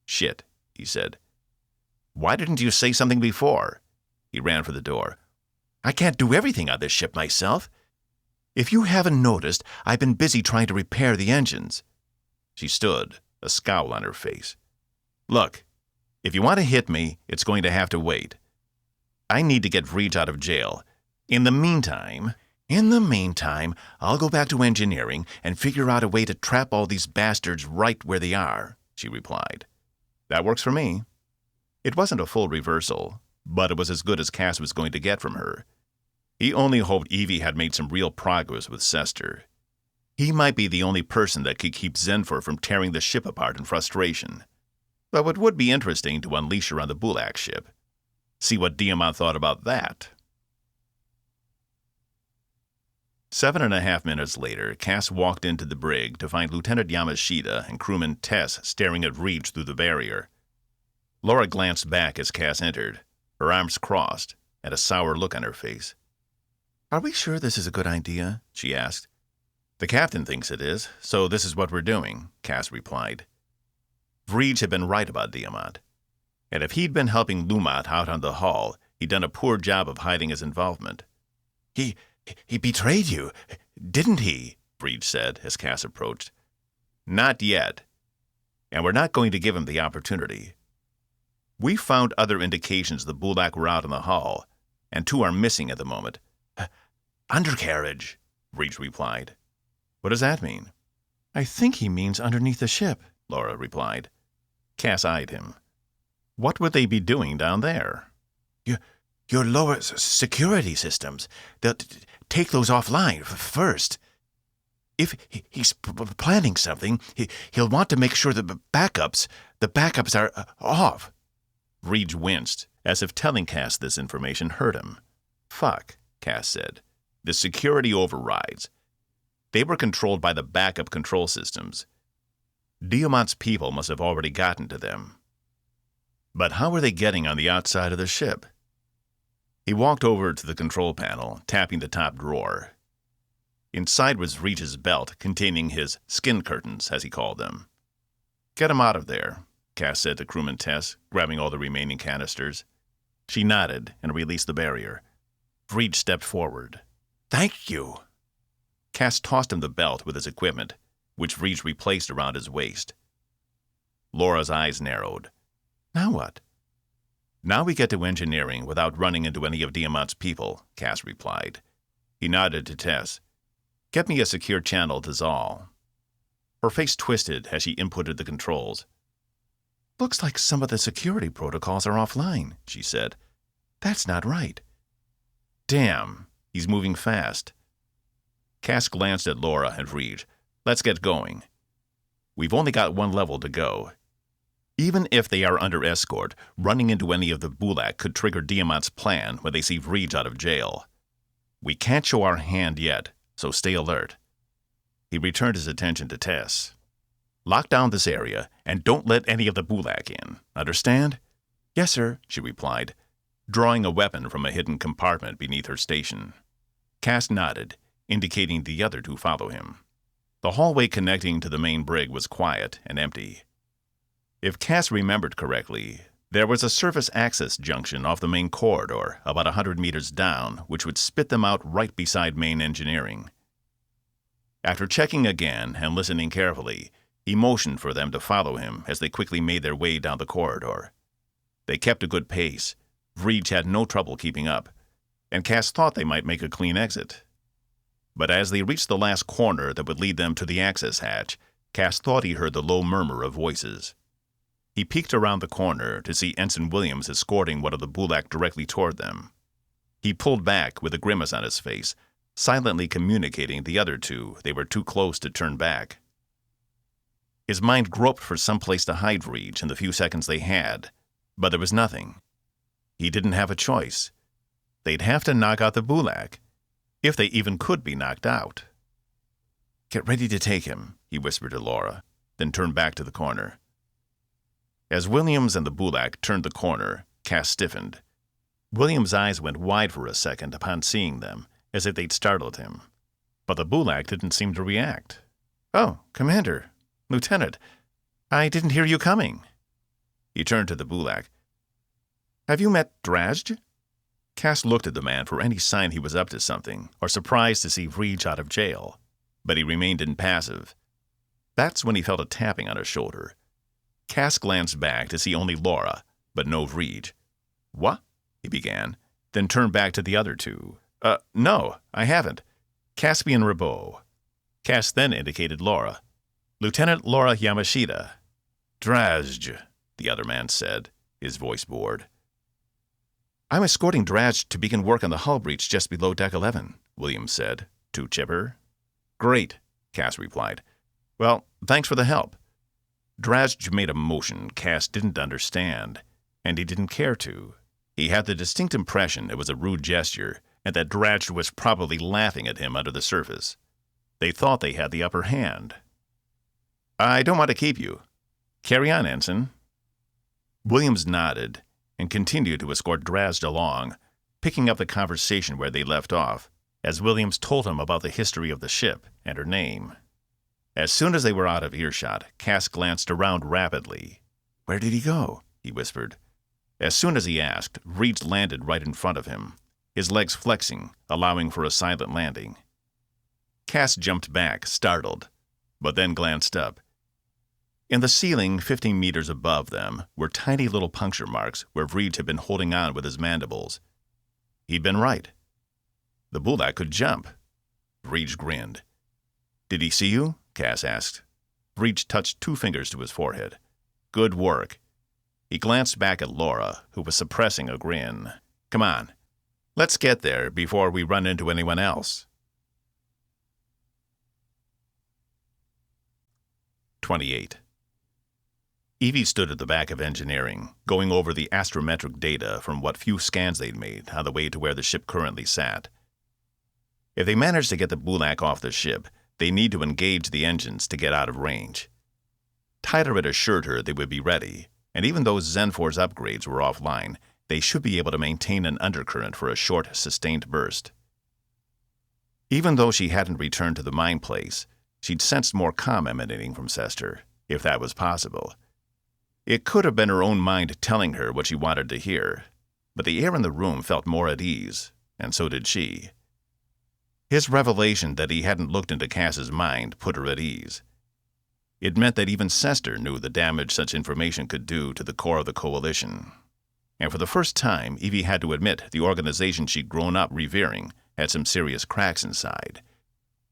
Shit, he said. Why didn't you say something before? He ran for the door. I can't do everything on this ship myself. If you haven't noticed, I've been busy trying to repair the engines. She stood, a scowl on her face. Look, if you want to hit me, it's going to have to wait. I need to get Vreej out of jail. In the meantime, I'll go back to engineering and figure out a way to trap all these bastards right where they are, she replied. That works for me. It wasn't a full reversal, but it was as good as Cass was going to get from her. He only hoped Evie had made some real progress with Sester. He might be the only person that could keep Zenfur from tearing the ship apart in frustration. Though it would be interesting to unleash her on the Bulak ship. See what Diamont thought about that. 7.5 minutes later, Cass walked into the brig to find Lieutenant Yamashita and crewman Tess staring at Vreej through the barrier. Laura glanced back as Cass entered, her arms crossed, and a sour look on her face. Are we sure this is a good idea? She asked. The captain thinks it is, so this is what we're doing, Cass replied. Vreej had been right about Diamont. And if he'd been helping Lumat out on the hull, he'd done a poor job of hiding his involvement. He betrayed you, didn't he? Vreej said as Cass approached. Not yet. And we're not going to give him the opportunity. We found other indications the Bulak were out in the hull, and 2 are missing at the moment. Undercarriage, Vreej replied. What does that mean? I think he means underneath the ship, Laura replied. Cass eyed him. What would they be doing down there? Your lower security systems. They'll take those offline first. If he's planning something, he'll want to make sure the backups are off. Vreej winced, as if telling Cass this information hurt him. Fuck, Cass said. The security overrides. They were controlled by the backup control systems. Diamant's people must have already gotten to them. But how were they getting on the outside of the ship? He walked over to the control panel, tapping the top drawer. Inside was Vreej's belt, containing his skin curtains, as he called them. Get him out of there, Cass said to crewman Tess, grabbing all the remaining canisters. She nodded and released the barrier. Vreej stepped forward. Thank you. Cass tossed him the belt with his equipment, which Vreej replaced around his waist. Laura's eyes narrowed. Now what? Now we get to engineering without running into any of Diamant's people, Cass replied. He nodded to Tess. Get me a secure channel to Zal. Her face twisted as she inputted the controls. Looks like some of the security protocols are offline, she said. That's not right. Damn, he's moving fast. Cass glanced at Laura and Vreej. Let's get going. We've only got 1 level to go. Even if they are under escort, running into any of the Bulak could trigger Diamant's plan when they see Vreej out of jail. We can't show our hand yet, so stay alert. He returned his attention to Tess. Lock down this area, and don't let any of the Bulak in. Understand? Yes, sir, she replied, drawing a weapon from a hidden compartment beneath her station. Cass nodded, indicating the other to follow him. The hallway connecting to the main brig was quiet and empty. If Cass remembered correctly, there was a surface access junction off the main corridor about 100 meters down, which would spit them out right beside main engineering. After checking again and listening carefully, he motioned for them to follow him as they quickly made their way down the corridor. They kept a good pace, Vreej had no trouble keeping up, and Cass thought they might make a clean exit. But as they reached the last corner that would lead them to the access hatch, Cass thought he heard the low murmur of voices. He peeked around the corner to see Ensign Williams escorting one of the Bulak directly toward them. He pulled back with a grimace on his face, silently communicating the other two they were too close to turn back. His mind groped for some place to hide Vreej in the few seconds they had, but there was nothing. He didn't have a choice. They'd have to knock out the Bulak, if they even could be knocked out. "Get ready to take him," he whispered to Laura, then turned back to the corner. As Williams and the Bulak turned the corner, Cass stiffened. Williams' eyes went wide for a second upon seeing them, as if they'd startled him. But the Bulak didn't seem to react. "Oh, Commander, Lieutenant, I didn't hear you coming." He turned to the Bulak. "Have you met Drajj?" Cass looked at the man for any sign he was up to something, or surprised to see Vreej out of jail, but he remained impassive. That's when he felt a tapping on his shoulder. Cass glanced back to see only Laura, but no Vreej. "What?" he began, then turned back to the other two. No, I haven't. Caspian Rabot." Cass then indicated Laura. "Lieutenant Laura Yamashita." "Drajj," the other man said, his voice bored. "I'm escorting Drajj to begin work on the hull breach just below Deck 11, Williams said, too chipper. "Great," Cass replied. "Well, thanks for the help." Drajj made a motion Cass didn't understand, and he didn't care to. He had the distinct impression it was a rude gesture, and that Drajj was probably laughing at him under the surface. They thought they had the upper hand. "I don't want to keep you. Carry on, Ensign." Williams nodded and continued to escort Drajj along, picking up the conversation where they left off, as Williams told him about the history of the ship and her name. As soon as they were out of earshot, Cass glanced around rapidly. "Where did he go?" he whispered. As soon as he asked, Vreej landed right in front of him, his legs flexing, allowing for a silent landing. Cass jumped back, startled, but then glanced up. In the ceiling 15 meters above them were tiny little puncture marks where Vreej had been holding on with his mandibles. He'd been right. The Bulak could jump. Vreej grinned. "Did he see you?" Cass asked. Vreej touched 2 fingers to his forehead. "Good work." He glanced back at Laura, who was suppressing a grin. "Come on. Let's get there before we run into anyone else." 28. Evie stood at the back of engineering, going over the astrometric data from what few scans they'd made on the way to where the ship currently sat. If they managed to get the Bulak off the ship, they need to engage the engines to get out of range. Tyler had assured her they would be ready, and even though Zenfor's upgrades were offline, they should be able to maintain an undercurrent for a short, sustained burst. Even though she hadn't returned to the mine place, she'd sensed more calm emanating from Sester, if that was possible. It could have been her own mind telling her what she wanted to hear, but the air in the room felt more at ease, and so did she. His revelation that he hadn't looked into Cass's mind put her at ease. It meant that even Sester knew the damage such information could do to the core of the Coalition. And for the first time, Evie had to admit the organization she'd grown up revering had some serious cracks inside.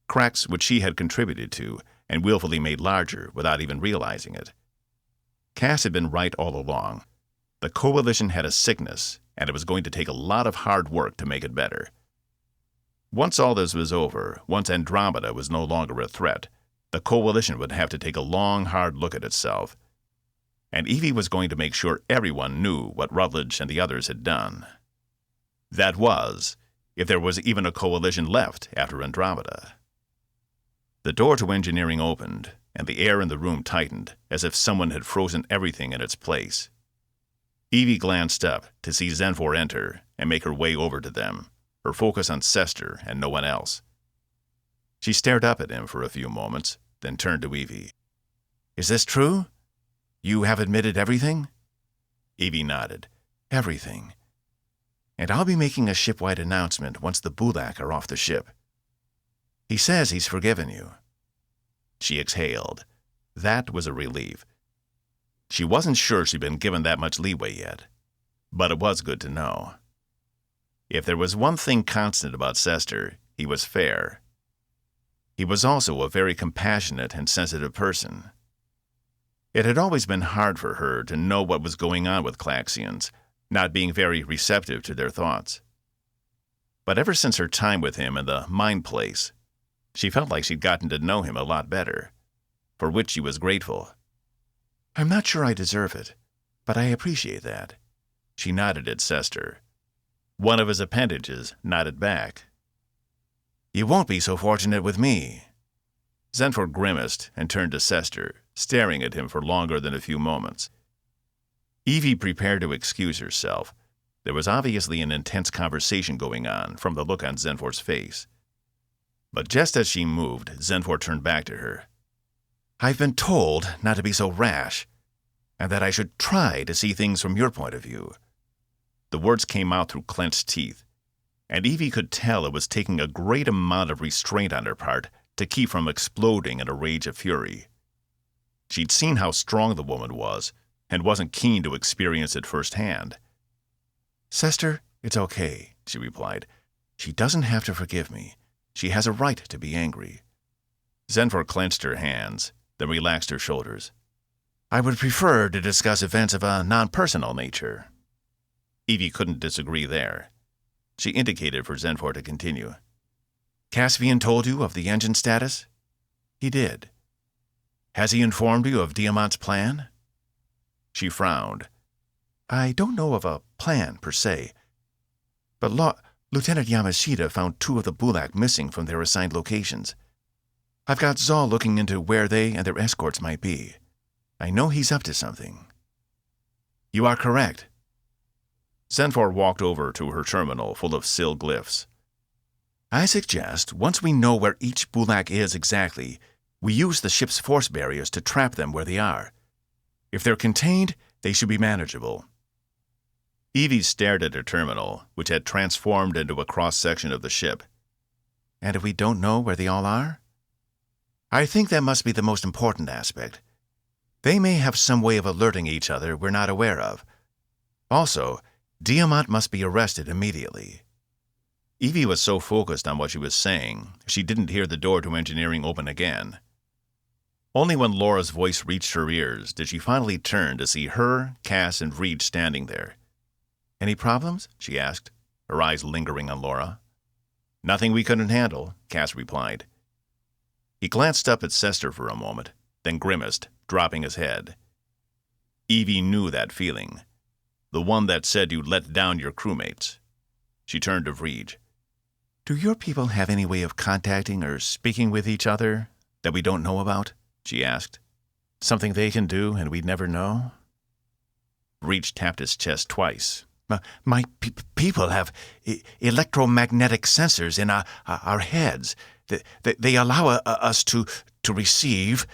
Cracks which she had contributed to and willfully made larger without even realizing it. Cass had been right all along. The Coalition had a sickness, and it was going to take a lot of hard work to make it better. Once all this was over, once Andromeda was no longer a threat, the Coalition would have to take a long, hard look at itself. And Evie was going to make sure everyone knew what Rutledge and the others had done. That was, if there was even a Coalition left after Andromeda. The door to engineering opened, and the air in the room tightened, as if someone had frozen everything in its place. Evie glanced up to see Zenfor enter and make her way over to them, her focus on Sester and no one else. She stared up at him for a few moments, then turned to Evie. "Is this true? You have admitted everything?" Evie nodded. "Everything. And I'll be making a shipwide announcement once the Bulak are off the ship. He says he's forgiven you." She exhaled. That was a relief. She wasn't sure she'd been given that much leeway yet. But it was good to know. If there was one thing constant about Sester, he was fair. He was also a very compassionate and sensitive person. It had always been hard for her to know what was going on with Claxions, not being very receptive to their thoughts. But ever since her time with him in the Mind Place, she felt like she'd gotten to know him a lot better, for which she was grateful. I'm not sure I deserve it, but I appreciate that. She nodded at Sester. One of his appendages nodded back. You won't be so fortunate with me. Zenford grimaced and turned to Sester, staring at him for longer than a few moments. Evie prepared to excuse herself. There was obviously an intense conversation going on from the look on Zenford's face. But just as she moved, Zenford turned back to her. I've been told not to be so rash, and that I should try to see things from your point of view. The words came out through clenched teeth, and Evie could tell it was taking a great amount of restraint on her part to keep from exploding in a rage of fury. She'd seen how strong the woman was, and wasn't keen to experience it firsthand. Sester, it's okay, she replied. She doesn't have to forgive me. She has a right to be angry. Zenford clenched her hands, then relaxed her shoulders. I would prefer to discuss events of a non-personal nature. Evie couldn't disagree there. She indicated for Zenford to continue. Caspian told you of the engine status? He did. Has he informed you of Diamant's plan? She frowned. I don't know of a plan, per se. But Lieutenant Yamashita found 2 of the Bulak missing from their assigned locations. I've got Zal looking into where they and their escorts might be. I know he's up to something. You are correct. Zenford walked over to her terminal full of Sil glyphs. I suggest, once we know where each Bulak is exactly, we use the ship's force barriers to trap them where they are. If they're contained, they should be manageable. Evie stared at her terminal, which had transformed into a cross-section of the ship. And if we don't know where they all are? I think that must be the most important aspect. They may have some way of alerting each other we're not aware of. Also, Diamont must be arrested immediately. Evie was so focused on what she was saying, she didn't hear the door to engineering open again. Only when Laura's voice reached her ears did she finally turn to see her, Cass, and Reed standing there. Any problems? She asked, her eyes lingering on Laura. Nothing we couldn't handle, Cass replied. He glanced up at Sester for a moment, then grimaced, dropping his head. Evie knew that feeling, the one that said you let down your crewmates. She turned to Reed. Do your people have any way of contacting or speaking with each other that we don't know about? She asked. Something they can do and we'd never know? Reed tapped his chest twice. My people have electromagnetic sensors in our heads. They allow us to receive,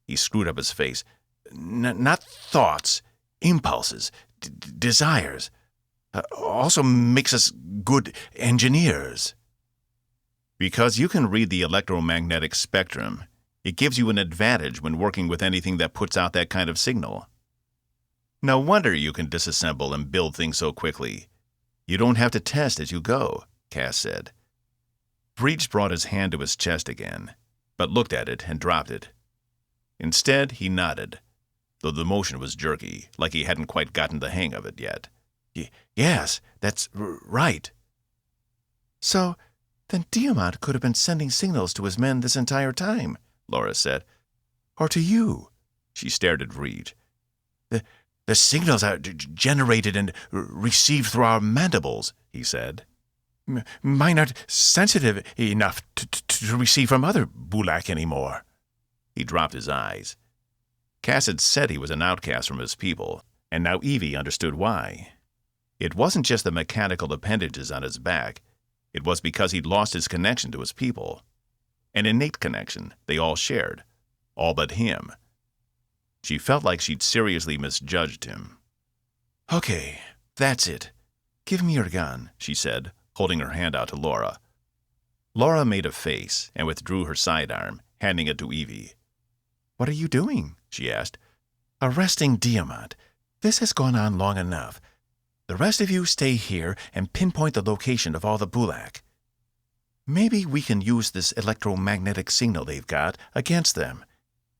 he screwed up his face, not thoughts, impulses, desires. Also makes us good engineers. Because you can read the electromagnetic spectrum, it gives you an advantage when working with anything that puts out that kind of signal. No wonder you can disassemble and build things so quickly. You don't have to test as you go, Cass said. Breach brought his hand to his chest again, but looked at it and dropped it. Instead, he nodded, though the motion was jerky, like he hadn't quite gotten the hang of it yet. Yes, that's right. So, then Diamont could have been sending signals to his men this entire time, Laura said. Or to you. She stared at Reed. The signals are generated and received through our mandibles, he said. Mine aren't sensitive enough to receive from other Bulak anymore. He dropped his eyes. Cass had said he was an outcast from his people, and now Evie understood why. It wasn't just the mechanical appendages on his back. It was because he'd lost his connection to his people. An innate connection they all shared, all but him. She felt like she'd seriously misjudged him. Okay, that's it. Give me your gun, she said, holding her hand out to Laura. Laura made a face and withdrew her sidearm, handing it to Evie. What are you doing? She asked. Arresting Diamont. This has gone on long enough. The rest of you stay here and pinpoint the location of all the Bulak. Maybe we can use this electromagnetic signal they've got against them,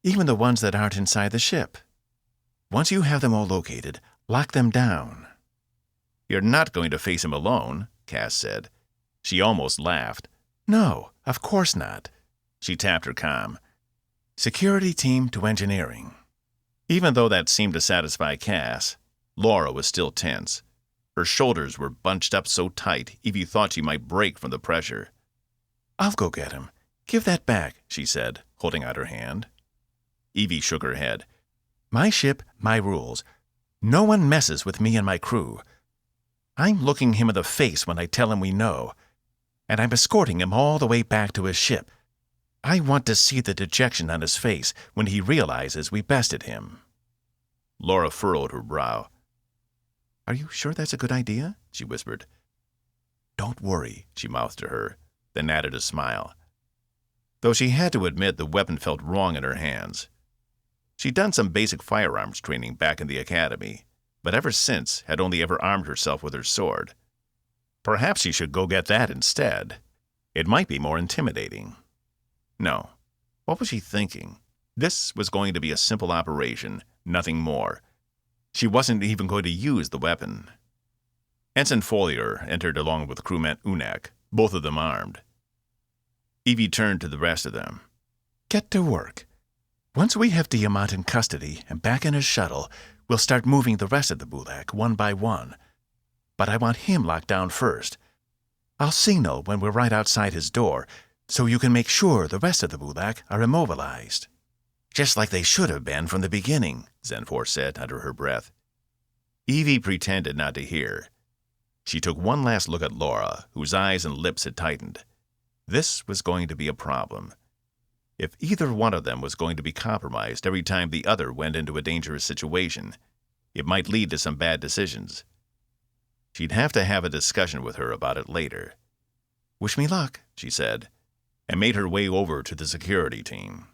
even the ones that aren't inside the ship. Once you have them all located, lock them down." "You're not going to face him alone," Cass said. She almost laughed. "No, of course not." She tapped her comm. "Security team to engineering." Even though that seemed to satisfy Cass, Laura was still tense. Her shoulders were bunched up so tight Evie thought she might break from the pressure. "I'll go get him. Give that back," she said, holding out her hand. Evie shook her head. "My ship, my rules. No one messes with me and my crew. I'm looking him in the face when I tell him we know, and I'm escorting him all the way back to his ship. I want to see the dejection on his face when he realizes we bested him." Laura furrowed her brow. "Are you sure that's a good idea?" she whispered. "Don't worry," she mouthed to her, then added a smile. Though she had to admit the weapon felt wrong in her hands. She'd done some basic firearms training back in the academy, but ever since had only ever armed herself with her sword. Perhaps she should go get that instead. It might be more intimidating. No. What was she thinking? This was going to be a simple operation, nothing more. She wasn't even going to use the weapon. Ensign Follier entered along with crewman Unak, both of them armed. Evie turned to the rest of them. "Get to work. Once we have Diamont in custody and back in his shuttle, we'll start moving the rest of the Bulak one by one. But I want him locked down first. I'll signal when we're right outside his door, so you can make sure the rest of the Bulak are immobilized." "Just like they should have been from the beginning," Zenfor said under her breath. Evie pretended not to hear. She took one last look at Laura, whose eyes and lips had tightened. This was going to be a problem. If either one of them was going to be compromised every time the other went into a dangerous situation, it might lead to some bad decisions. She'd have to have a discussion with her about it later. "Wish me luck," she said, and made her way over to the security team.